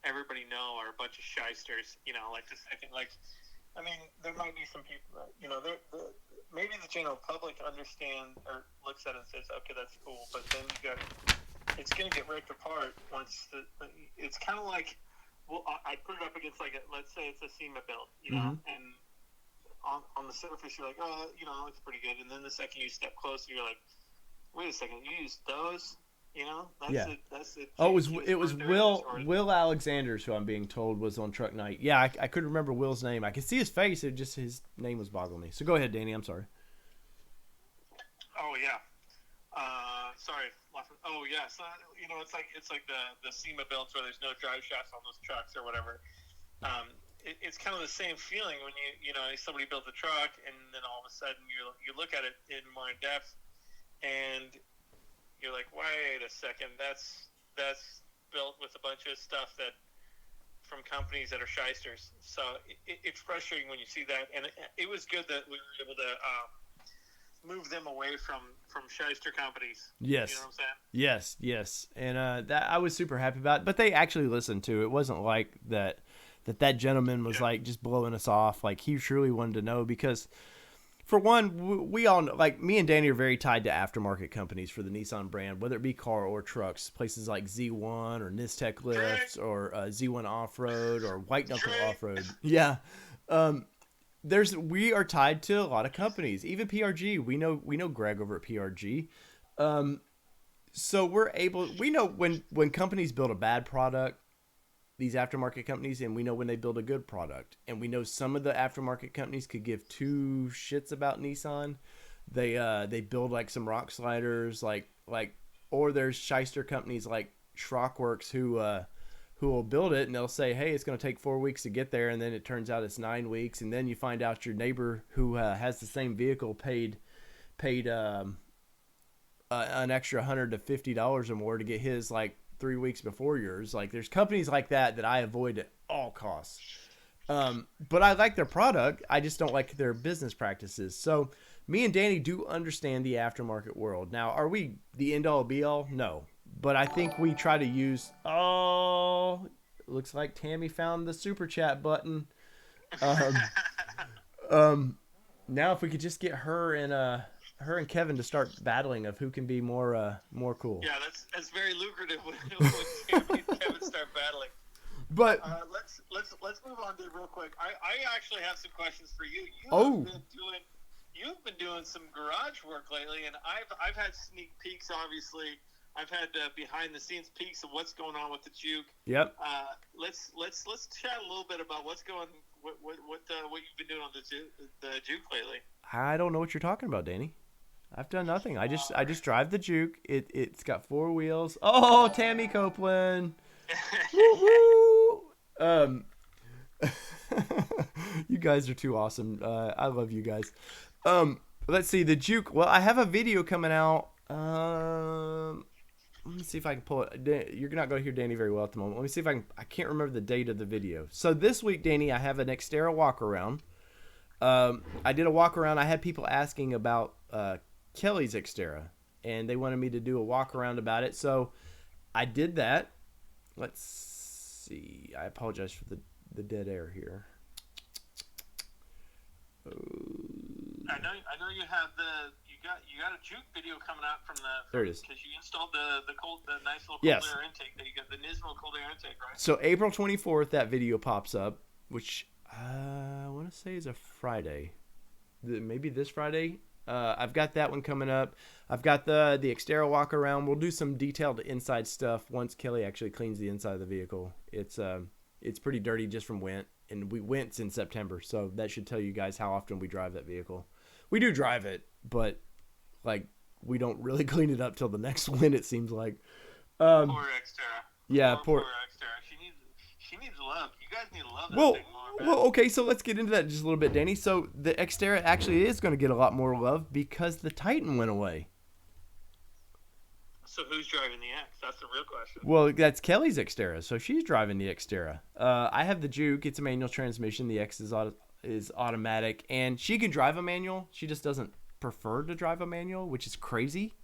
everybody know are a bunch of shysters. There might be some people that, maybe the general public understand or looks at it and says, okay, that's cool, but then it's going to get ripped apart once it's kind of like, well, I put it up against let's say it's a SEMA build, and on the surface you're like, oh, it looks pretty good, and then the second you step closer, you're like, wait a second, you used those, that's it. Oh, it was Will Alexander's who I'm being told was on Truck Night. Yeah, I couldn't remember Will's name. I could see his face, it just his name was boggling me. So go ahead, Danny. I'm sorry. Oh yeah. Sorry. Oh yeah. So it's like the SEMA builds where there's no drive shafts on those trucks or whatever. It's kind of the same feeling when somebody builds a truck and then all of a sudden you look at it in more in depth and you're like, wait a second, that's built with a bunch of stuff that from companies that are shysters. So it's frustrating when you see that, and it was good that we were able to move them away from shyster companies. Yes. You know what I'm saying? Yes. And that I was super happy about. But they actually listened to it. It wasn't like that gentleman was like just blowing us off. Like he truly wanted to know because, for one, we all know, like me and Danny are very tied to aftermarket companies for the Nissan brand, whether it be car or trucks. Places like Z1 or Nistec Lifts or Z1 Off-Road or White Knuckle Off-Road. Yeah. We are tied to a lot of companies, even PRG. We know Greg over at PRG. So we know when companies build a bad product, these aftermarket companies, and we know when they build a good product. And we know some of the aftermarket companies could give two shits about Nissan. They build like some rock sliders, or there's shyster companies like Schrockworks who who will build it, and they'll say, hey, it's going to take 4 weeks to get there, and then it turns out it's 9 weeks, and then you find out your neighbor who has the same vehicle paid an extra $100 to $50 or more to get his like 3 weeks before yours. Like, there's companies like that I avoid at all costs. But I like their product. I just don't like their business practices. So me and Danny do understand the aftermarket world. Now, are we the end all be all? No. But I think we try to use, looks like Tammy found the super chat button. Now if we could just get her and Kevin to start battling of who can be more cool. Yeah, that's very lucrative when Tammy and Kevin start battling. But let's move on to real quick. I actually have some questions for you. You've been doing some garage work lately, and I've had sneak peeks. Obviously, I've had behind the scenes peeks of what's going on with the Juke. Yep. Let's chat a little bit about what you've been doing on the Juke lately. I don't know what you're talking about, Danny. I've done nothing. I just drive the Juke. It's got 4 wheels. Oh, Tammy Copeland. Woo-hoo! You guys are too awesome. I love you guys. Let's see, the Juke. Well, I have a video coming out. Let me see if I can pull it. You're not going to hear Danny very well at the moment. Let me see if I can't remember the date of the video. So this week, Danny, I have an Xterra walk around. I did a walk around. I had people asking about Kelly's Xterra, and they wanted me to do a walk around about it. So I did that. Let's see. I apologize for the dead air here. I know you have you got a Juke video coming out from there it is, because you installed the nice little cold air intake that you got, the Nismo cold air intake, right? So April 24th that video pops up, which I want to say is a Friday, maybe this Friday. I've got that one coming up. I've got the Xterra walk around. We'll do some detailed inside stuff once Kelly actually cleans the inside of the vehicle. It's pretty dirty just from went, and we went in September, so that should tell you guys how often we drive that vehicle. We do drive it, but like we don't really clean it up till the next win, it seems like. Poor Xterra. Yeah, poor Xterra. She needs love. You guys need to love that thing more. Well, okay, so let's get into that just a little bit, Danny. So the Xterra actually is going to get a lot more love because the Titan went away. So who's driving the X? That's the real question. Well, that's Kelly's Xterra, so she's driving the Xterra. I have the Juke. It's a manual transmission. The X is automatic, and she can drive a manual. She just doesn't prefer to drive a manual, which is crazy.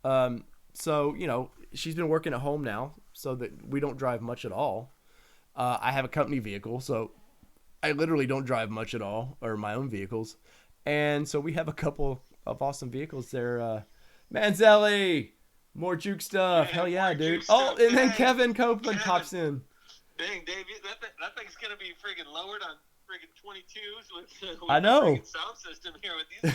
So, you know, she's been working at home now, so that we don't drive much at all. I have a company vehicle, so I literally don't drive much at all, or my own vehicles. And so we have a couple of awesome vehicles there. Manzelli! More Juke stuff. Yeah, hell yeah, dude. Stuff, and then Kevin Copeland pops in. Dang, Dave, that thing's going to be friggin' lowered on friggin' 22s with I know. the sound system here with these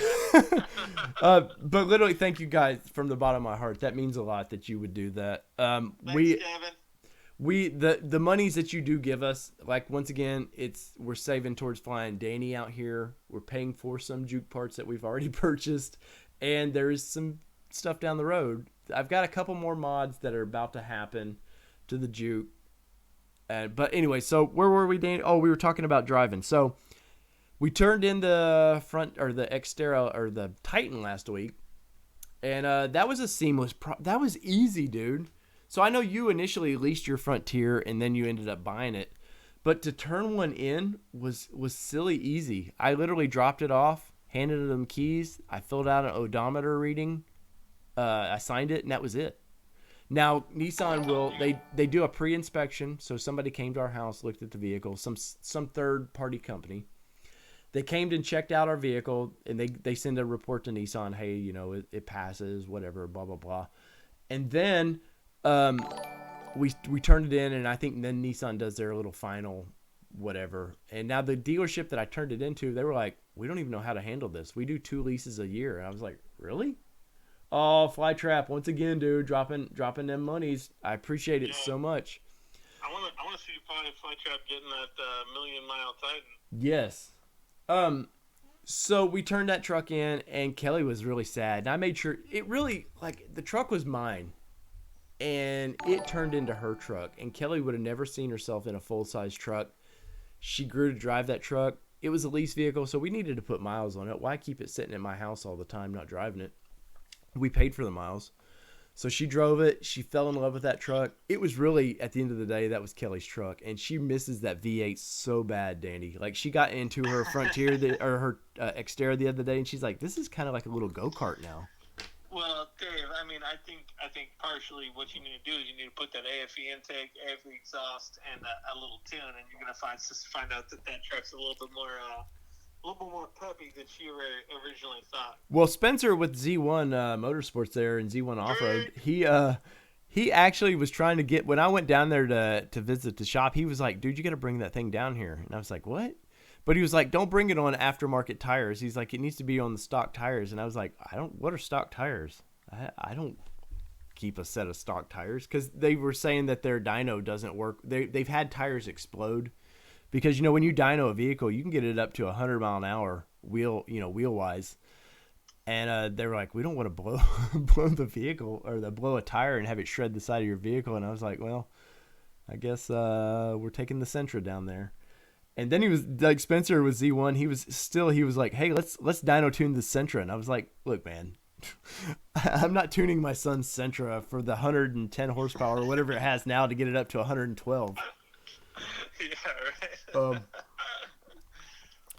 guys. But literally, thank you guys from the bottom of my heart. That means a lot that you would do that. Thanks, Kevin. The monies that you do give us, like, once again, we're saving towards flying Danny out here. We're paying for some Juke parts that we've already purchased, and there is some stuff down the road. I've got a couple more mods that are about to happen to the Juke. But anyway, so where were we, Danny? Oh, we were talking about driving. So we turned in the front, or the Xterra, or the Titan last week, and that was a seamless. That was easy, dude. So I know you initially leased your Frontier, and then you ended up buying it, but to turn one in was silly easy. I literally dropped it off, handed them keys. I filled out an odometer reading. I signed it, and that was it. Now, Nissan they do a pre-inspection, so somebody came to our house, looked at the vehicle, some third-party company. They came and checked out our vehicle, and they send a report to Nissan, hey, you know, it passes, whatever, blah, blah, blah. And then we turned it in, and I think then Nissan does their little final whatever. And now the dealership that I turned it into, they were like, we don't even know how to handle this. We do 2 leases a year. And I was like, really? Oh, Flytrap, once again, dude, dropping them monies. I appreciate it so much. I want to see Flytrap getting that million-mile Titan. Yes. So we turned that truck in, and Kelly was really sad. And I made sure it really, like, the truck was mine. and it turned into her truck. And Kelly would have never seen herself in a full-size truck. She grew to drive that truck. It was a lease vehicle, so we needed to put miles on it. Why keep it sitting at my house all the time, not driving it? We paid for the miles. So she drove it. She fell in love with that truck. It was really, at the end of the day, that was Kelly's truck. And she misses that V8 so bad, Danny. Like, she got into her Frontier or her Xterra the other day, and she's like, this is kind of like a little go-kart now. Well, Dave, I mean, I think partially what you need to do is you need to put that AFE intake, AFE exhaust, and a little tune, and you're gonna find out that truck's a little bit more peppy than she originally thought. Well, Spencer with Z1 Motorsports there and Z1 Off-Road, he actually was trying to get, when I went down there to visit the shop, he was like, dude, you got to bring that thing down here. And I was like, what? But he was like, don't bring it on aftermarket tires. He's like, it needs to be on the stock tires. And I was like, what are stock tires? I don't keep a set of stock tires, because they were saying that their dyno doesn't work. They've had tires explode. Because, when you dyno a vehicle, you can get it up to 100 mile an hour wheel-wise. And they were like, we don't want to blow the vehicle or blow a tire and have it shred the side of your vehicle. And I was like, well, I guess we're taking the Sentra down there. And then he was like, Spencer with Z1, he was like, hey, let's dyno tune the Sentra. And I was like, look, man, I'm not tuning my son's Sentra for the 110 horsepower or whatever it has now to get it up to 112. Yeah, right.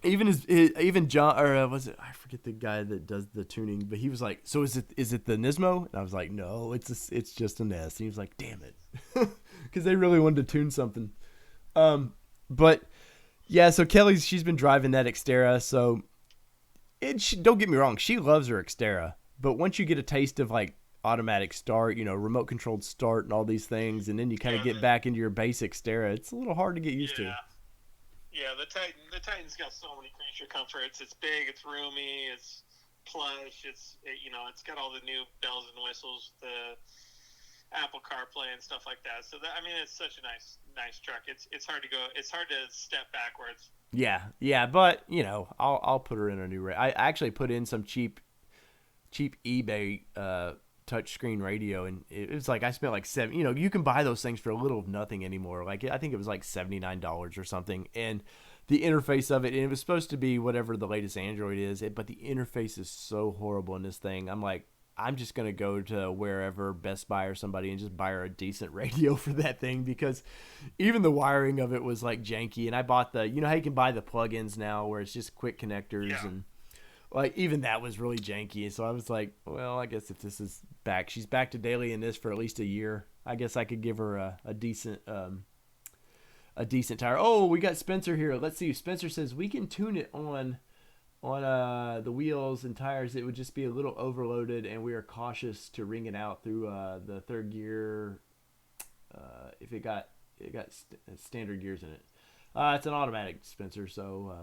Even John, or was it? I forget the guy that does the tuning, but he was like, "So is it the Nismo?" And I was like, "No, it's just an S." And he was like, "Damn it," because they really wanted to tune something. But yeah, so she's been driving that Xterra, so don't get me wrong, she loves her Xterra, but once you get a taste of like automatic start, remote controlled start and all these things, and then you kind of get back into your basic Xterra, it's a little hard to get used to. Yeah, the Titan's got so many creature comforts. It's big, it's roomy, it's plush, it's got all the new bells and whistles, the Apple CarPlay and stuff like that. So it's such a nice truck. It's hard to step backwards. Yeah, but I'll put her in a new I actually put in some cheap eBay touchscreen radio, and it was like I spent like you can buy those things for a little of nothing anymore. Like I think it was like $79 or something, and the interface of it, and it was supposed to be whatever the latest Android is, but the interface is so horrible in this thing. I'm like, I'm just gonna go to wherever, Best Buy or somebody, and just buy her a decent radio for that thing, because even the wiring of it was like janky. And I bought how you can buy the plugins now where it's just quick connectors, and like even that was really janky. So I was like, well, I guess if this is back, she's back to daily in this for at least a year, I guess I could give her a decent tire. Oh, we got Spencer here. Let's see. Spencer says we can tune it on the wheels and tires. It would just be a little overloaded, and we are cautious to ring it out through the third gear if it got standard gears in it. It's an automatic, Spencer, so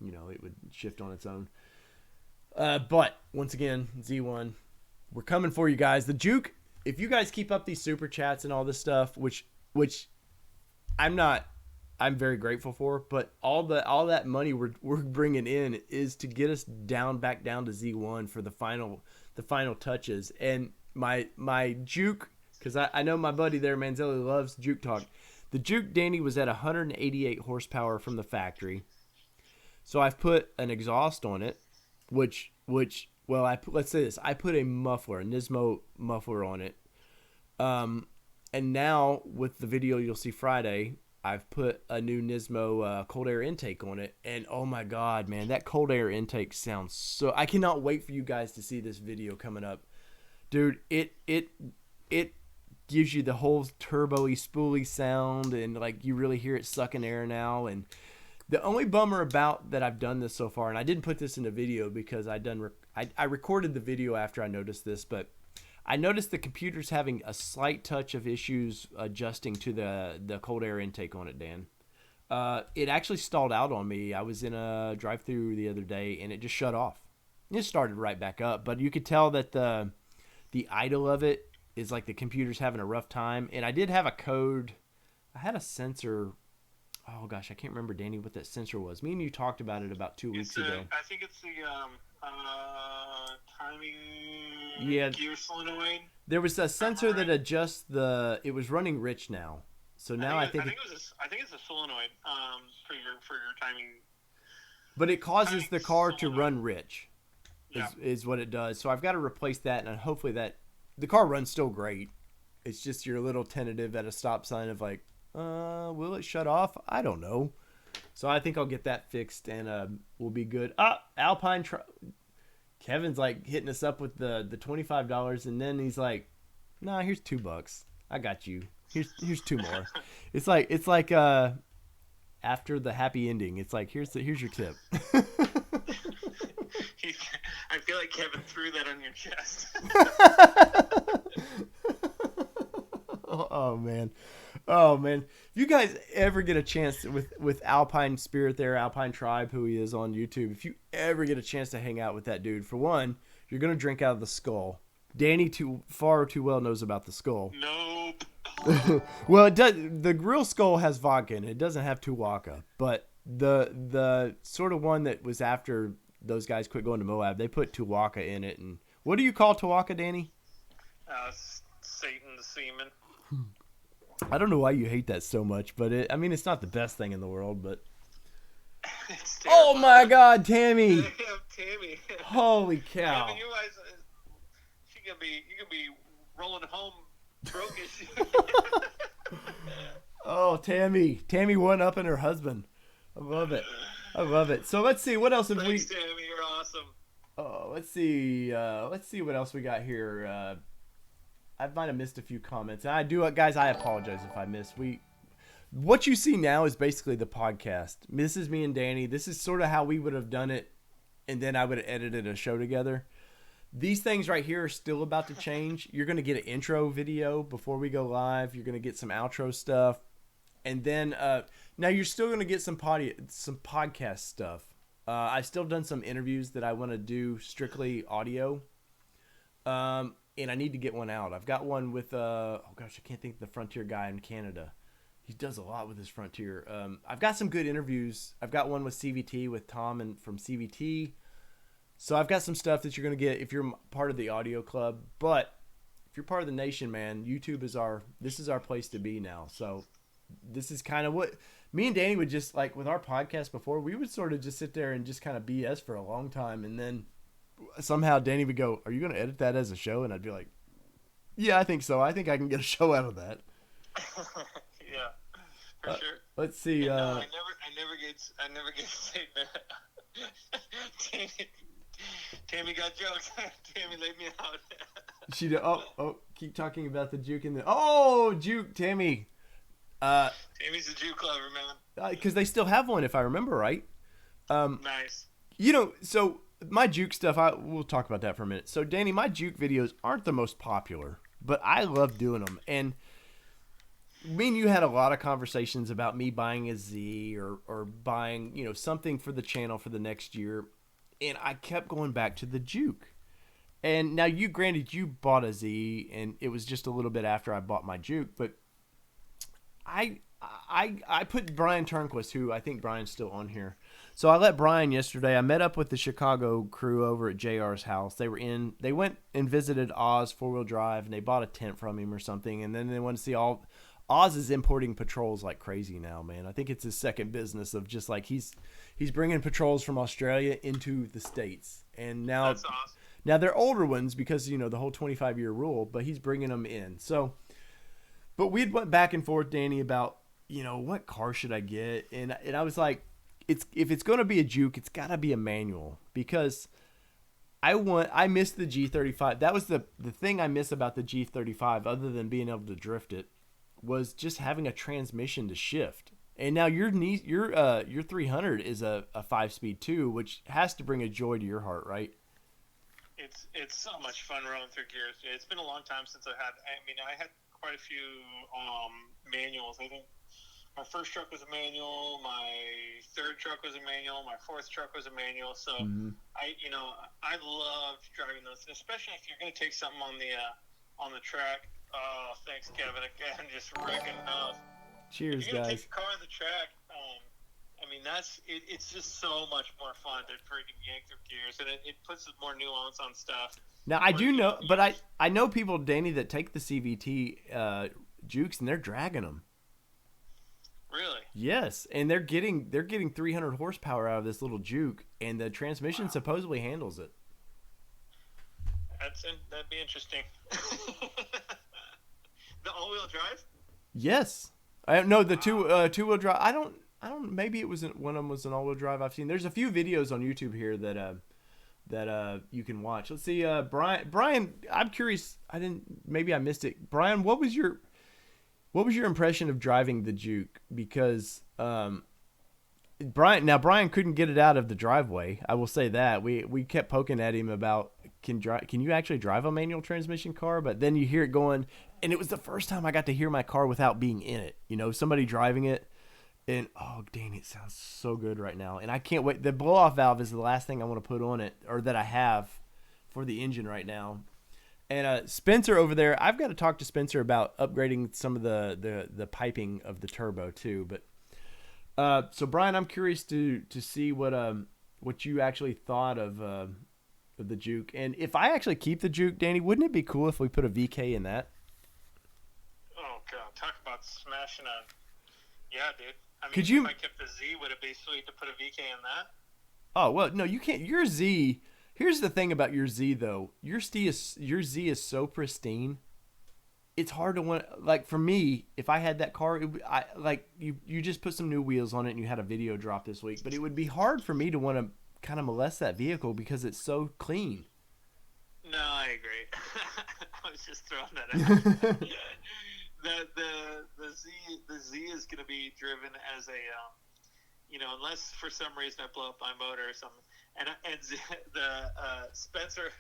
it would shift on its own. But once again, Z1, we're coming for you guys. The Juke, if you guys keep up these super chats and all this stuff, which I'm very grateful for, but all that money we're bringing in is to get us back down to Z1 for the final touches. And my Juke, because I know my buddy there, Manzelli, loves Juke talk. The Juke, Danny, was at 188 horsepower from the factory. So I've put an exhaust on it, which let's say this, I put a Nismo muffler on it. And now with the video you'll see Friday, I've put a new Nismo cold air intake on it, and oh my god, man, that cold air intake sounds so. I cannot wait for you guys to see this video coming up, dude. It gives you the whole turbo-y, spooly sound, and like you really hear it sucking air now. And the only bummer about that I've done this so far, and I didn't put this in a video because I recorded the video after I noticed this, but I noticed the computer's having a slight touch of issues adjusting to the cold air intake on it, Dan. It actually stalled out on me. I was in a drive-through the other day, and it just shut off. It started right back up, but you could tell that the idle of it is like the computer's having a rough time. And I did have a code. I had a sensor. Oh, gosh, I can't remember, Danny, what that sensor was. Me and you talked about it about 2 weeks ago. I think it's the timing gear solenoid. There was a sensor that adjusts the. It was running rich now, so now I think it's a solenoid for your timing. But it causes the car to solenoid. run rich, Yeah. is what it does. So I've got to replace that, and hopefully that the car runs still great. It's just you're a little tentative at a stop sign of like, will it shut off? I don't know. So I think I'll get that fixed, and we'll be good. Alpine. Kevin's like hitting us up with the $25, and then he's like, "Nah, here's $2. I got you. Here's two more." It's like after the happy ending, it's like here's your tip. I feel like Kevin threw that on your chest. Oh man! If you guys ever get a chance with Alpine Spirit there, Alpine Tribe, who he is on YouTube, if you ever get a chance to hang out with that dude, for one, you're gonna drink out of the skull. Danny far too well knows about the skull. Nope. Well, it does. The real skull has vodka in it. It doesn't have Tuwaka, but the sort of one that was after those guys quit going to Moab, they put Tuwaka in it. And what do you call Tuwaka, Danny? Satan the semen. I don't know why you hate that so much, but it's not the best thing in the world, but. Oh my God, Tammy! Tammy. Holy cow! Tammy, you guys, you could be rolling home brokish. Oh, Tammy won up in her husband. I love it. So let's see what else have Thanks, Tammy, you're awesome. Oh, let's see what else we got here. I might have missed a few comments. And I do, guys. I apologize if I missed. What you see now is basically the podcast. This is me and Danny. This is sort of how we would have done it, and then I would have edited a show together. These things right here are still about to change. You're going to get an intro video before we go live. You're going to get some outro stuff, and then now you're still going to get some podcast stuff. I've still done some interviews that I want to do strictly audio. And I need to get one out. I've got one with I can't think of the Frontier guy in Canada. He does a lot with his Frontier. I've got some good interviews. I've got one with CVT with Tom and from CVT. So I've got some stuff that you're going to get if you're part of the audio club. But if you're part of the nation, man, YouTube is our place to be now. So this is kind of what me and Danny would just like with our podcast before. We would sort of just sit there and just kind of BS for a long time, and then somehow Danny would go, "Are you going to edit that as a show?" And I'd be like, "Yeah, I think so. I think I can get a show out of that." Yeah, for sure. Let's see. No, I never get say that. Tammy got jokes. Tammy laid me out. She did. Keep talking about the juke in the. Juke, Tammy. Tammy's a juke lover, man. Because they still have one, if I remember right. Nice. So my juke stuff, we'll talk about that for a minute. So, Danny, my juke videos aren't the most popular, but I love doing them. And me and you had a lot of conversations about me buying a Z or buying, something for the channel for the next year. And I kept going back to the juke. And now you bought a Z, and it was just a little bit after I bought my juke. But I put Brian Turnquist, who I think Brian's still on here. So I let Brian yesterday. I met up with the Chicago crew over at JR's house. They went and visited Oz 4-wheel drive, and they bought a tent from him or something. And then they went to see Oz is importing patrols like crazy now, man. I think it's his second business of just like he's bringing patrols from Australia into the States. And now That's awesome. Now they're older ones because, the whole 25-year rule, but he's bringing them in. So, but we'd went back and forth, Danny, about, what car should I get? And I was like, if it's going to be a juke, it's got to be a manual, because I missed the G35. That was the thing I miss about the G35, other than being able to drift it, was just having a transmission to shift. And now your 300 is a 5-speed too, which has to bring a joy to your heart, right? It's so much fun rolling through gears. It's been a long time since I had quite a few manuals. I think my first truck was a manual, my third truck was a manual, my fourth truck was a manual. So I loved driving those, and especially if you're going to take something on the track. Oh, thanks, Kevin, again, just wrecking off. Cheers, if you're gonna guys. take a car on the track, it's just so much more fun to freaking yank through gears, and it puts more nuance on stuff. Now I Or, do you know, but use- I know people, Danny, that take the CVT Jukes and they're dragging them. really? Yes, and they're getting 300 horsepower out of this little Juke, and the transmission Wow. supposedly handles it. That'd be interesting. The all-wheel drive? Yes, I no the two-wheel drive. I don't. Maybe it was one of them was an all-wheel drive. I've seen. There's a few videos on YouTube here that you can watch. Let's see. Brian, I'm curious. Maybe I missed it. Brian, what was your impression of driving the Juke? Because Brian couldn't get it out of the driveway. I will say that we kept poking at him about can you actually drive a manual transmission car? But then you hear it going, and it was the first time I got to hear my car without being in it. Somebody driving it, and oh dang, it sounds so good right now, and I can't wait. The blow off valve is the last thing I want to put on it, or that I have for the engine right now. And Spencer over there, I've got to talk to Spencer about upgrading some of the piping of the turbo too. But so Brian, I'm curious to see what you actually thought of the Juke, and if I actually keep the Juke, Danny, wouldn't it be cool if we put a VK in that? Oh god, talk about smashing on. Yeah, dude. I mean, Could you? if I kept the Z, would it be sweet to put a VK in that? Oh well, no, you can't. Your Z. Here's the thing about your Z though. Your Z is so pristine. It's hard to want. Like for me, if I had that car, I like you just put some new wheels on it and you had a video drop this week. But it would be hard for me to want to kind of molest that vehicle because it's so clean. No, I agree. I was just throwing that out. The Z is going to be driven as a unless for some reason I blow up my motor or something. And Spencer,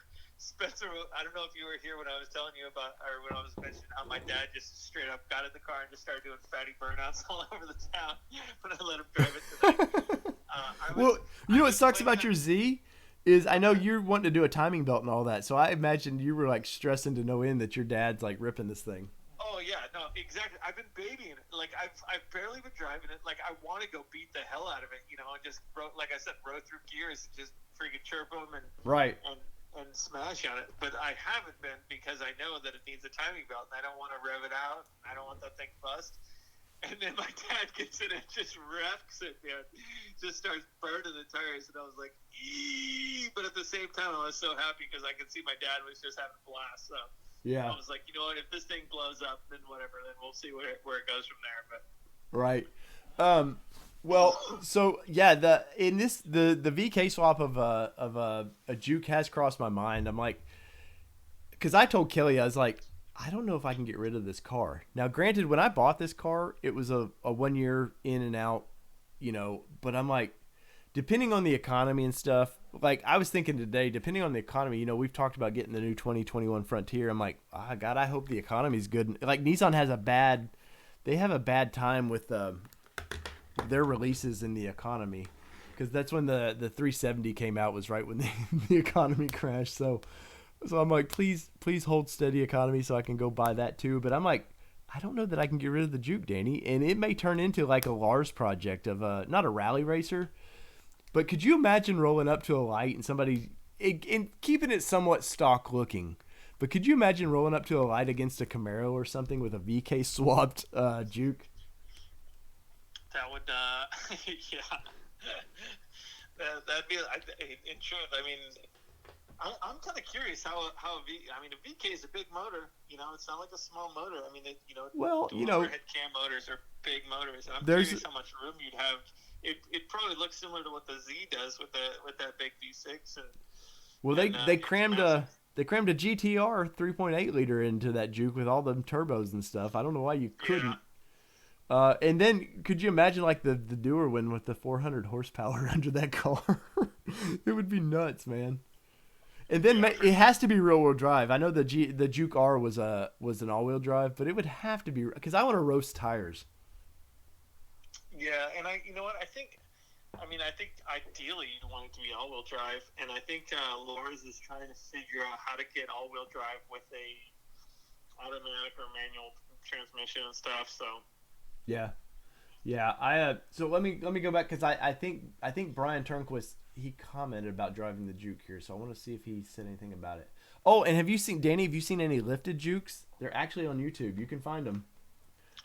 I don't know if you were here when I was telling you about, or when I was mentioning how my dad just straight up got in the car and just started doing fatty burnouts all over the town when I let him drive it today. Well, you know what sucks about your Z is I know you're wanting to do a timing belt and all that, so I imagine you were like stressing to no end that your dad's like ripping this thing. Oh yeah, no, exactly. I've been babying it. Like I've barely been driving it. Like I want to go beat the hell out of it, and just like I said, roll through gears and just freaking chirp them and right and smash on it. But I haven't been because I know that it needs a timing belt, and I don't want to rev it out. And I don't want that thing bust. And then my dad gets in and just wrecks it, man. Just starts burning the tires, and I was like, eee! But at the same time, I was so happy because I could see my dad was just having a blast. So. Yeah. I was like, you know what? If this thing blows up, then whatever. Then we'll see where it goes from there. But right. Well, so yeah, the VK swap of a Juke has crossed my mind. I'm like, because I told Kelly, I was like, I don't know if I can get rid of this car. Now, granted, when I bought this car, it was a 1 year in and out, But I'm like, depending on the economy and stuff, like I was thinking today, depending on the economy, we've talked about getting the new 2021 Frontier. I'm like, God, I hope the economy's good. Like Nissan has they have a bad time with their releases in the economy, because that's when the 370 came out, was right when the economy crashed. So I'm like, please hold steady economy so I can go buy that too. But I'm like, I don't know that I can get rid of the Juke, Danny, and it may turn into like a Lars project of not a rally racer. But could you imagine rolling up to a light and somebody and keeping it somewhat stock looking? But could you imagine rolling up to a light against a Camaro or something with a VK swapped Juke? that would, yeah, that'd be. In truth, I mean, I'm kind of curious how a VK is a big motor. It's not like a small motor. I mean, well, overhead cam motors are big motors. I'm curious how much room you'd have. It probably looks similar to what the Z does with that big V6. They crammed a GTR 3.8 liter into that Juke with all the turbos and stuff. I don't know why you couldn't. Yeah. And then could you imagine like the newer one with the 400 horsepower under that car? It would be nuts, man. And then it has to be rear-wheel drive. I know the Juke R was an all-wheel drive, but it would have to be, because I want to roast tires. Yeah, and I think ideally you'd want it to be all-wheel drive, and I think Lars is trying to figure out how to get all-wheel drive with a automatic or manual transmission and stuff. So yeah. So let me go back, because I think Brian Turnquist, he commented about driving the Juke here, so I want to see if he said anything about it. Oh, and have you seen Danny? Have you seen any lifted jukes? They're actually on YouTube. You can find them.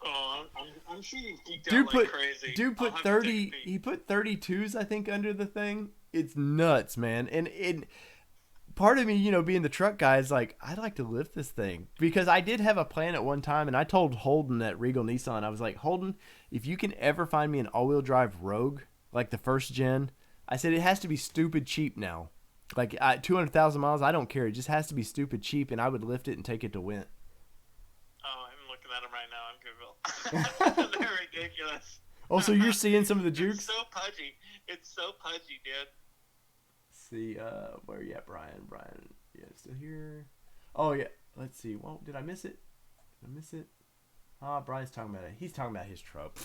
Oh, I'm sure you geeked Dude out put like crazy. dude I'll put have to take a 30. peek. He put 32s, I think, under the thing. It's nuts, man. And part of me, being the truck guy, is like, I'd like to lift this thing because I did have a plan at one time, and I told Holden at Regal Nissan, I was like, Holden, if you can ever find me an all-wheel drive Rogue, like the first gen, I said it has to be stupid cheap now. Like 200,000 miles, I don't care. It just has to be stupid cheap, and I would lift it and take it to Went. Oh, I'm looking at them right now on Google. They're ridiculous. Oh, so you're seeing some of the It's jukes? so pudgy. It's so pudgy, dude. See, where are you at, Brian? Brian, yeah, still here. Oh yeah, let's see. Well, did I miss it? Did I miss it? Brian's talking about it. He's talking about his truck.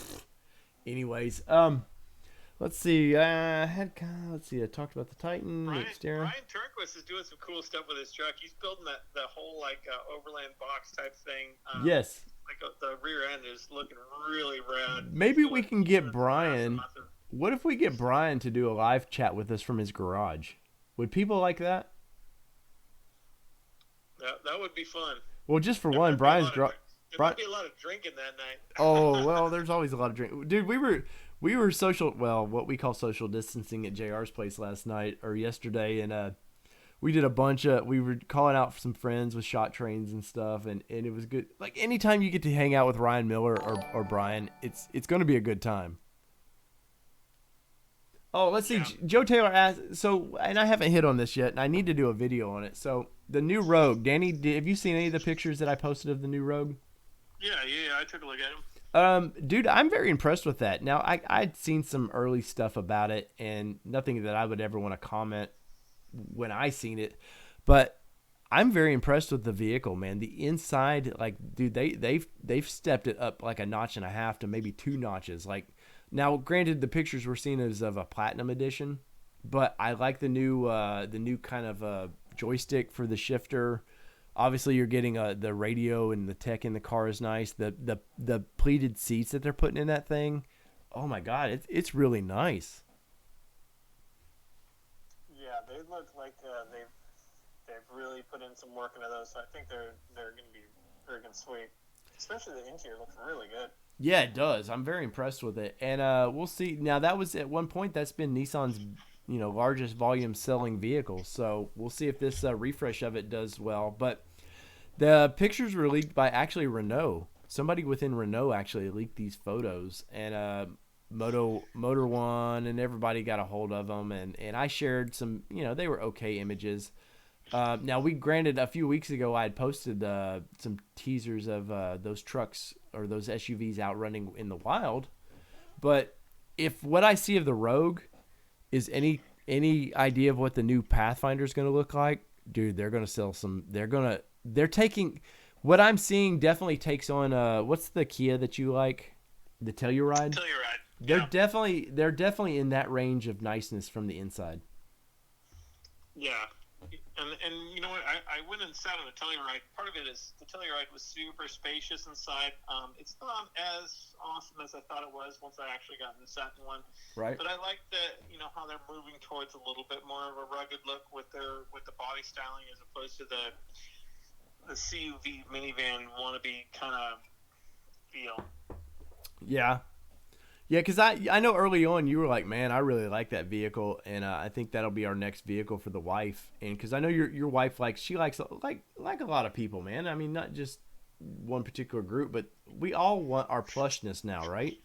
Anyways, let's see. Let's see. I talked about the Titan. Brian Steering. Turnquist is doing some cool stuff with his truck. He's building the whole like overland box type thing. Yes. Like the rear end is looking really rad. Maybe we can get It's Brian. massive. What if we get Brian to do a live chat with us from his garage? Would people like that? That would be fun. Well, just for There one, might be a Brian's lot of- garage. There Bri- might be a lot of drinking that night. Oh well, there's always a lot of drink. Dude, we were social. Well, what we call social distancing at JR's place last night or yesterday, and we did a bunch of. We were calling out for some friends with shot trains and stuff, and it was good. Like anytime you get to hang out with Ryan Miller or Brian, it's going to be a good time. Oh, let's see. Yeah. Joe Taylor asked. So, and I haven't hit on this yet, and I need to do a video on it. So, the new Rogue, Danny, have you seen any of the pictures that I posted of the new Rogue? Yeah, I took a look at him. Dude, I'm very impressed with that. Now, I'd seen some early stuff about it, and nothing that I would ever want to comment when I seen it, but I'm very impressed with the vehicle, man. The inside, like, dude, they've stepped it up like a notch and a half to maybe 2 notches. Like, now, granted, the pictures we're seeing is of a platinum edition, but I like the new kind of joystick for the shifter. Obviously, you're getting the radio and the tech in the car is nice. The pleated seats that they're putting in that thing, oh my god, it's really nice. Yeah, they look like they've really put in some work into those. So I think they're going to be friggin' sweet. Especially the interior looks really good. Yeah, it does. I'm very impressed with it, and we'll see. Now that was at one point that's been Nissan's largest volume selling vehicle. So we'll see if this refresh of it does well. But the pictures were leaked by actually Renault. Somebody within Renault actually leaked these photos, and Motor One and everybody got a hold of them, and I shared some. They were okay images. Now, granted, a few weeks ago, I had posted some teasers of those trucks or those SUVs out running in the wild. But if what I see of the Rogue is any idea of what the new Pathfinder is going to look like, dude, they're going to sell some. They're taking what I'm seeing definitely takes on. What's the Kia that you like? The Telluride. Telluride. They're definitely in that range of niceness from the inside. Yeah. And you know what? I went and sat on the Telluride. Part of it is the Telluride was super spacious inside. It's not as awesome as I thought it was once I actually got in the second one. Right. But I like how they're moving towards a little bit more of a rugged look with the body styling as opposed to the CUV minivan wannabe kind of feel. Yeah. Yeah, because I know early on you were like, man, I really like that vehicle, and I think that'll be our next vehicle for the wife. And because I know your wife likes a lot of people, man. I mean, not just one particular group, but we all want our plushness now, right?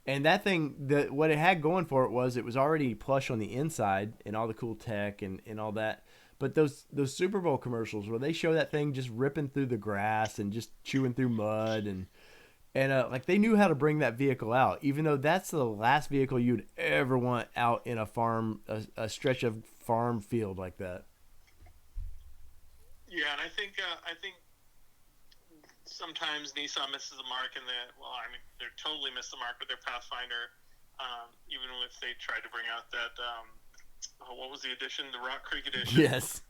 And that thing, what it had going for it was already plush on the inside and all the cool tech and all that. But those Super Bowl commercials where they show that thing just ripping through the grass and just chewing through mud and like they knew how to bring that vehicle out, even though that's the last vehicle you'd ever want out in a stretch of farm field like that. Yeah, and I think sometimes Nissan misses the mark, and they're totally missed the mark with their Pathfinder. Even if they tried to bring out that what was the edition, the Rock Creek edition? Yes.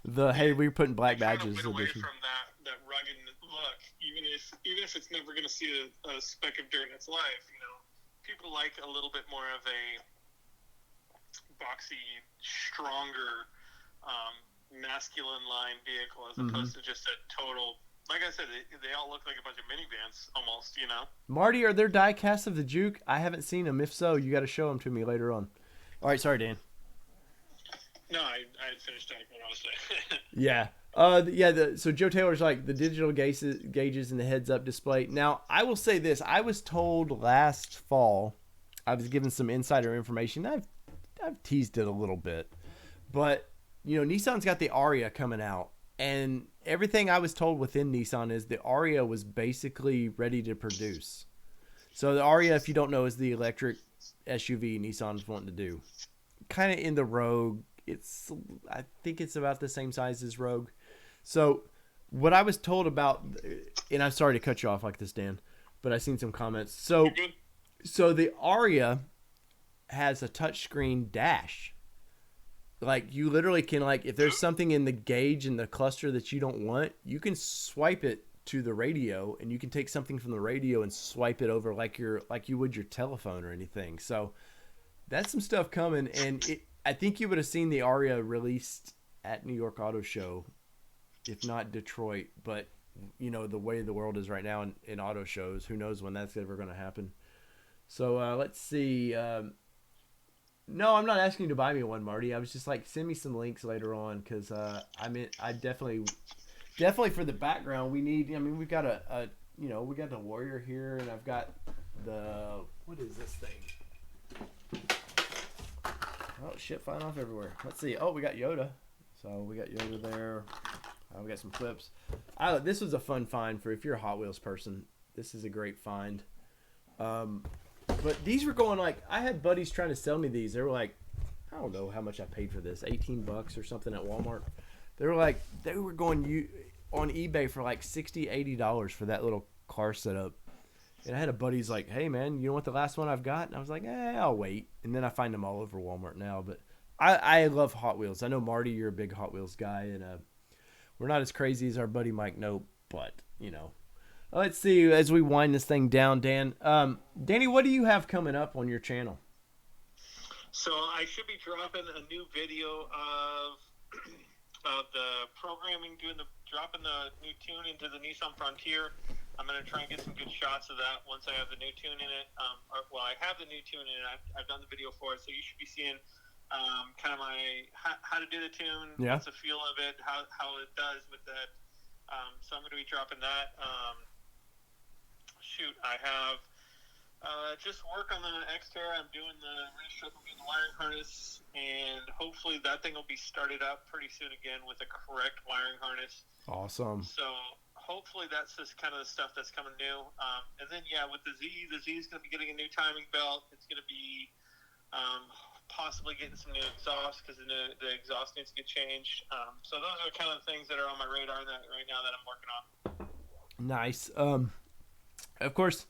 We're putting black They kind of badges went away edition. from that rugged look, even if it's never going to see a speck of dirt in its life. People like a little bit more of a boxy, stronger masculine line vehicle as opposed to just a total. Like I said, they all look like a bunch of minivans almost. Marty, are there die casts of the Juke? I haven't seen them. If so, you got to show them to me later on. All right, sorry, Dan. No, I had finished talking what I was saying. Yeah. So Joe Taylor's like the digital gauges and the heads-up display. Now, I will say this. I was told last fall, I was given some insider information. I've teased it a little bit. But, Nissan's got the Aria coming out. And everything I was told within Nissan is the Aria was basically ready to produce. So the Aria, if you don't know, is the electric SUV Nissan's wanting to do. Kind of in the Rogue. I think it's about the same size as Rogue. So what I was told about, and I'm sorry to cut you off like this, Dan, but I seen some comments. So the Aria has a touchscreen dash. Like you literally can, like, if there's something in the gauge in the cluster that you don't want, you can swipe it to the radio, and you can take something from the radio and swipe it over like you would your telephone or anything. So that's some stuff coming, and I think you would have seen the Aria released at New York Auto Show, if not Detroit. But, the way the world is right now in auto shows, who knows when that's ever going to happen. So let's see. No, I'm not asking you to buy me one, Marty. I was just like, send me some links later on because I definitely for the background, we've got we got the Warrior here, and I've got what is this thing? Oh, shit flying off everywhere. Let's see. Oh, we got Yoda. So we got Yoda there. We got some clips. This was a fun find for if you're a Hot Wheels person. This is a great find. But these were going like, I had buddies trying to sell me these. They were like, I don't know how much I paid for this, $18 or something at Walmart. They were going on eBay for like $60, $80 for that little car setup. And I had a buddy's like, hey, man, you know what the last one I've got? And I was like, I'll wait. And then I find them all over Walmart now. But I love Hot Wheels. I know, Marty, you're a big Hot Wheels guy. And we're not as crazy as our buddy Mike Nope. But, let's see as we wind this thing down, Dan. Danny, what do you have coming up on your channel? So I should be dropping a new video of the programming, dropping the new tune into the Nissan Frontier. I'm going to try and get some good shots of that once I have the new tune in it. I have the new tune in it. I've done the video for it, so you should be seeing kind of how to do the tune, what's the feel of it, how it does with that. So I'm going to be dropping that. I have just work on the Xterra. I'm doing the wiring harness, and hopefully that thing will be started up pretty soon again with the correct wiring harness. Awesome. So hopefully that's just kind of the stuff that's coming new. And then, with the Z is going to be getting a new timing belt. It's going to be possibly getting some new exhaust because the exhaust needs to get changed. So those are kind of things that are on my radar right now that I'm working on. Nice. Of course,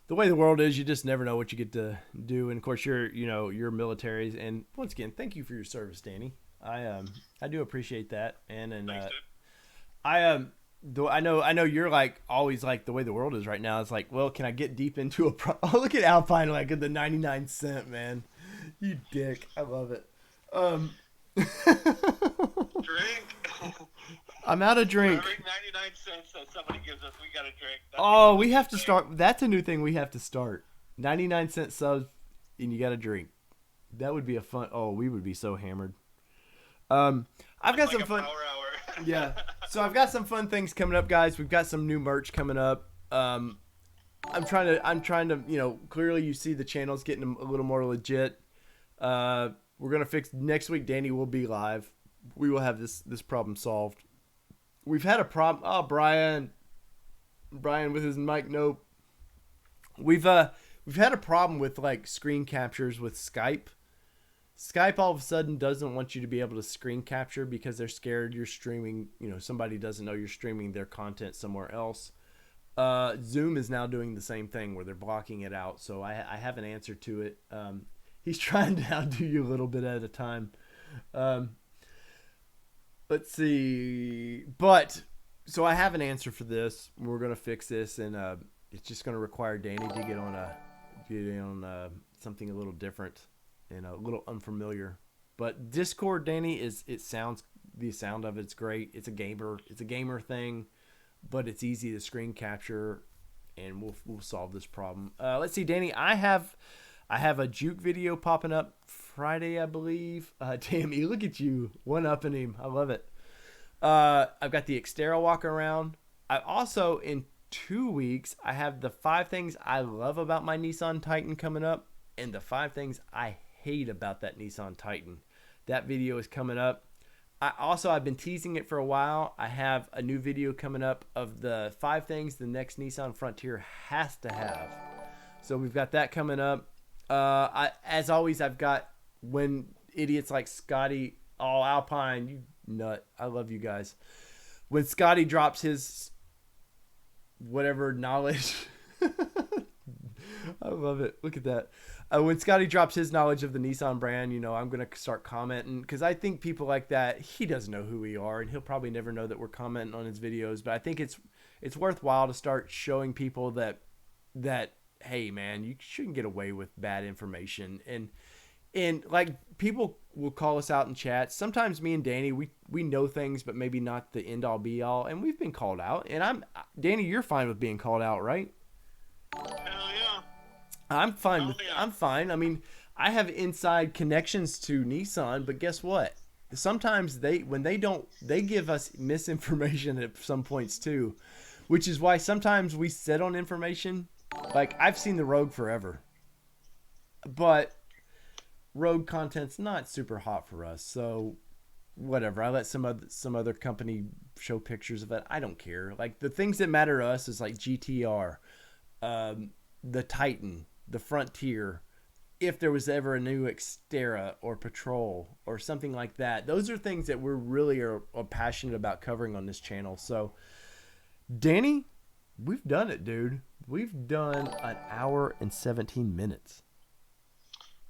the way the world is, you just never know what you get to do. And of course, you're militaries. And once again, thank you for your service, Danny. I do appreciate that. And Thanks, dude. I know you're like always like the way the world is right now. It's like, well, can I get deep into oh, look at Alpine like at the 99-cent, man. You dick. I love it. Drink. I'm out of drink. For every 99 cents that somebody gives us, we got to drink. We have to start. That's a new thing we have to start. 99-cent subs, and you got to drink. That would be a fun. Oh, we would be so hammered. I've got some fun. Power hour. Yeah. So I've got some fun things coming up, guys. We've got some new merch coming up. I'm trying to, clearly you see the channel's getting a little more legit. We're gonna fix next week. Danny will be live. We will have this problem solved. We've had a problem. Oh, Brian with his mic. Nope. We've had a problem with like screen captures with Skype. Skype all of a sudden doesn't want you to be able to screen capture because they're scared you're streaming. Somebody doesn't know you're streaming their content somewhere else. Zoom is now doing the same thing where they're blocking it out. So I have an answer to it. He's trying to outdo you a little bit at a time. Let's see. So I have an answer for this. We're going to fix this, and it's just going to require Danny to get on something a little different and a little unfamiliar. But Discord, Danny, it sounds The sound of it's great. It's a gamer thing, but it's easy to screen capture, and we'll solve this problem. Let's see, Danny. I have a juke video popping up Friday, I believe. Tammy, look at you, one upping him. I love it. I've got the Xterra walk around. I also, in 2 weeks, I have the 5 things I love about my Nissan Titan coming up, and the 5 things I hate about that Nissan Titan. That video is coming up. I've been teasing it for a while. I have a new video coming up of the 5 things the next Nissan Frontier has to have. So we've got that coming up. As always, I've got when idiots like Scotty, Alpine, you nut. I love you guys. When Scotty drops his whatever knowledge, I love it. Look at that. When Scotty drops his knowledge of the Nissan brand, I'm going to start commenting, because I think people like that, he doesn't know who we are, and he'll probably never know that we're commenting on his videos. But I think it's worthwhile to start showing people that hey, man, you shouldn't get away with bad information. And like, people will call us out in chats. Sometimes me and Danny, we know things, but maybe not the end all be all. And we've been called out. And Danny, you're fine with being called out, right? Hell yeah. I'm fine. I'm fine. I mean, I have inside connections to Nissan, but guess what? Sometimes they give us misinformation at some points too, which is why sometimes we sit on information. Like, I've seen the Rogue forever, but Rogue content's not super hot for us. So whatever. I let some other company show pictures of it. I don't care. Like, the things that matter to us is like GTR, the Titan, the Frontier, if there was ever a new Xterra or Patrol or something like that. Those are things that we're really are passionate about covering on this channel. So, Danny, we've done it, dude. We've done an hour and 17 minutes.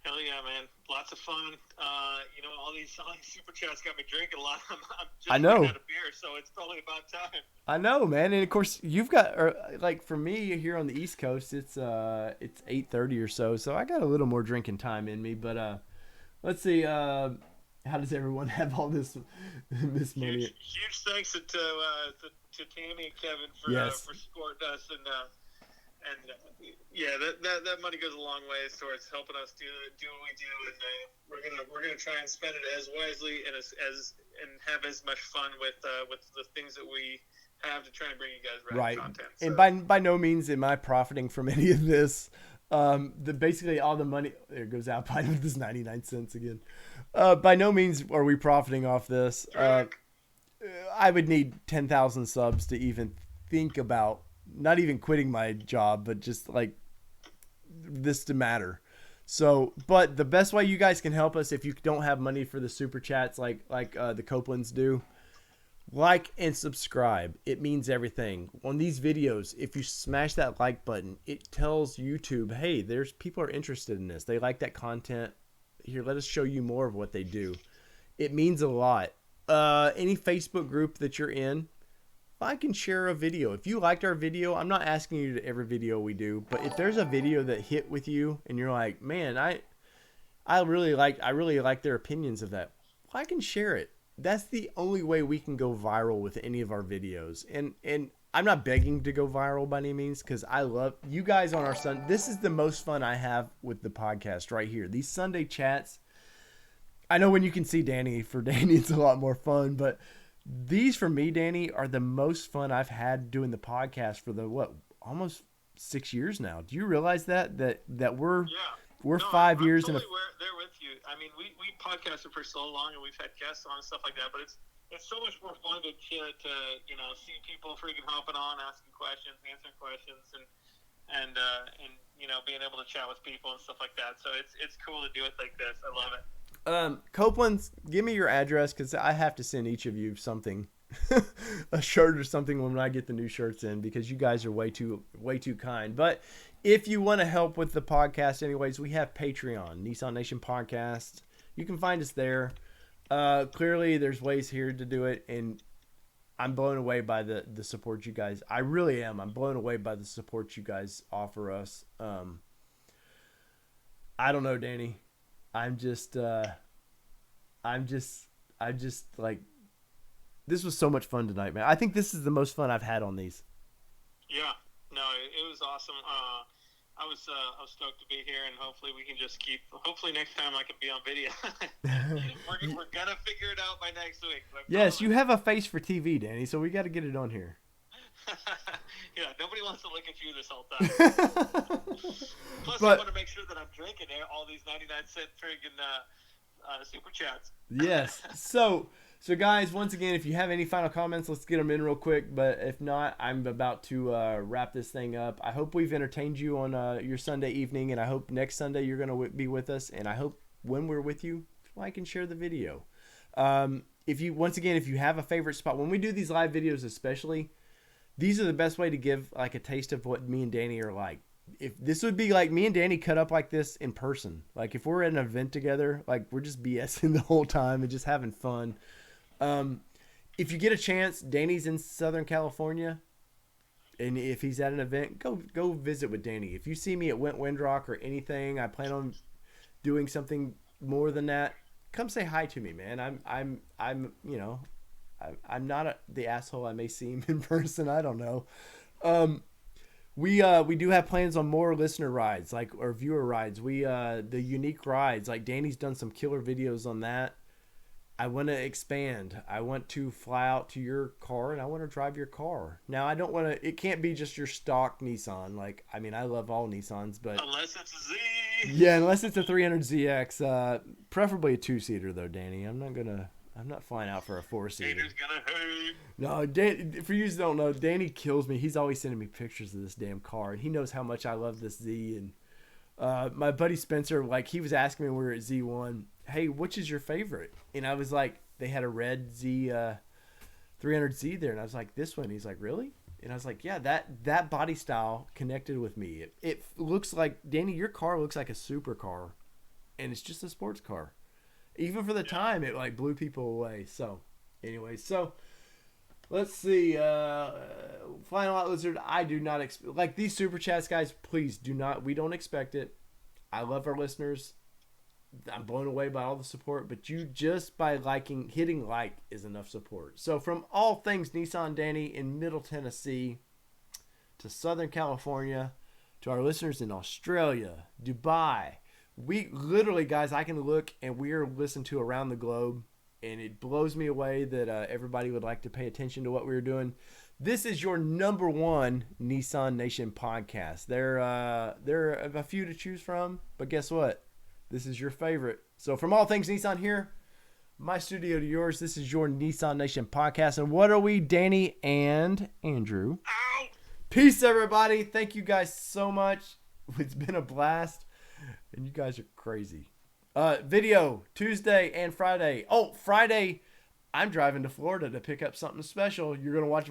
Hell yeah, man. Lots of fun. All these super chats got me drinking a lot. I'm just running out of beer, so it's probably about time. I know, man. And of course, you've got, like, for me here on the East Coast, it's 8:30 or so I got a little more drinking time in me. But let's see, how does everyone have all this money? Huge thanks to Tammy and Kevin for supporting us, and that money goes a long way towards helping us do what we do, and we're gonna try and spend it as wisely and and have as much fun with the things that we have to try and bring you guys right content. So. And by no means am I profiting from any of this. Basically all the money there goes out by this 99 cents again. By no means are we profiting off this. I would need 10,000 subs to even think about not even quitting my job, but just like this to matter. So, but the best way you guys can help us, if you don't have money for the super chats like the Copelands do, like and subscribe. It means everything. On these videos, if you smash that like button, it tells YouTube, hey, there's people are interested in this. They like that content. Here, let us show you more of what they do. It means a lot. Any Facebook group that you're in, like and share a video. If you liked our video, I'm not asking you to every video we do, but if there's a video that hit with you and you're like, man, I really like their opinions of that, like and share it. That's the only way we can go viral with any of our videos. And I'm not begging to go viral by any means, because I love you guys on our Sunday. This is the most fun I have with the podcast right here. These Sunday chats. I know when you can see Danny, for Danny it's a lot more fun, but these for me, Danny, are the most fun I've had doing the podcast for almost 6 years now. Do you realize that we're 5 years I'm totally there with you. I mean, we podcasted for so long, and we've had guests on and stuff like that, but it's so much more fun to see people freaking hopping on, asking questions, answering questions, and being able to chat with people and stuff like that. So it's cool to do it like this. I love it. Copeland's, give me your address, because I have to send each of you something, a shirt or something when I get the new shirts in, because you guys are way too kind. But if you want to help with the podcast anyways, we have Patreon, Nissan Nation Podcast. You can find us there. Clearly there's ways here to do it, and I'm blown away by the support you guys. I really am. I'm blown away by the support you guys offer us. I don't know, Danny. I'm just like This was so much fun tonight, man. I think this is the most fun I've had on these. Yeah, no, it was awesome. I was stoked to be here, and hopefully we can just keep. Hopefully next time I can be on video. we're gonna figure it out by next week. Yes, you have a face for TV, Danny, so we got to get it on here. Yeah, nobody wants to look at you this whole time. Plus, I want to make sure that I'm drinking all these 99-cent friggin' super chats. Yes. So guys, once again, if you have any final comments, let's get them in real quick. But if not, I'm about to wrap this thing up. I hope we've entertained you on your Sunday evening, and I hope next Sunday you're going to be with us. And I hope when we're with you, like and share the video. If you have a favorite spot, when we do these live videos especially, these are the best way to give like a taste of what me and Danny are like. If this would be like me and Danny cut up like this in person, like if we're at an event together, like we're just BSing the whole time and just having fun. If you get a chance, Danny's in Southern California, and if he's at an event, go visit with Danny. If you see me at Windrock or anything, I plan on doing something more than that. Come say hi to me, man. I'm not the asshole I may seem in person. I don't know. We do have plans on more listener rides, or viewer rides. The unique rides, like Danny's done some killer videos on that. I want to expand. I want to fly out to your car and I want to drive your car. Now I don't want to, it can't be just your stock Nissan. I love all Nissans, but unless it's a Z. Yeah, unless it's a 300ZX, preferably a 2-seater though, Danny. I'm not flying out for a 4-seater. Danny's gonna hate. No, for you who don't know, Danny kills me. He's always sending me pictures of this damn car, and he knows how much I love this Z. And my buddy Spencer, he was asking me when we were at Z1, hey, which is your favorite? And I was like, they had a red Z 300Z there, and I was like, this one. He's like, really? And I was like, yeah, that body style connected with me. It looks like, Danny, your car looks like a supercar, and it's just a sports car. Even for the time, it blew people away. So, anyway, let's see. Final Out Lizard, I do not expect, these super chats, guys, please do not, we don't expect it. I love our listeners. I'm blown away by all the support, but you just by hitting like is enough support. So from all things Nissan Danny in Middle Tennessee to Southern California to our listeners in Australia, Dubai, we literally, guys, I can look and we are listened to around the globe, and it blows me away that everybody would like to pay attention to what we're doing. This is your number one Nissan Nation podcast. There are a few to choose from, but guess what? This is your favorite. So from all things Nissan here, my studio to yours, this is your Nissan Nation podcast. And what are we, Danny and Andrew? Ow! Peace, everybody. Thank you guys so much. It's been a blast. And you guys are crazy. Video Tuesday and Friday. Oh, Friday, I'm driving to Florida to pick up something special. You're going to watch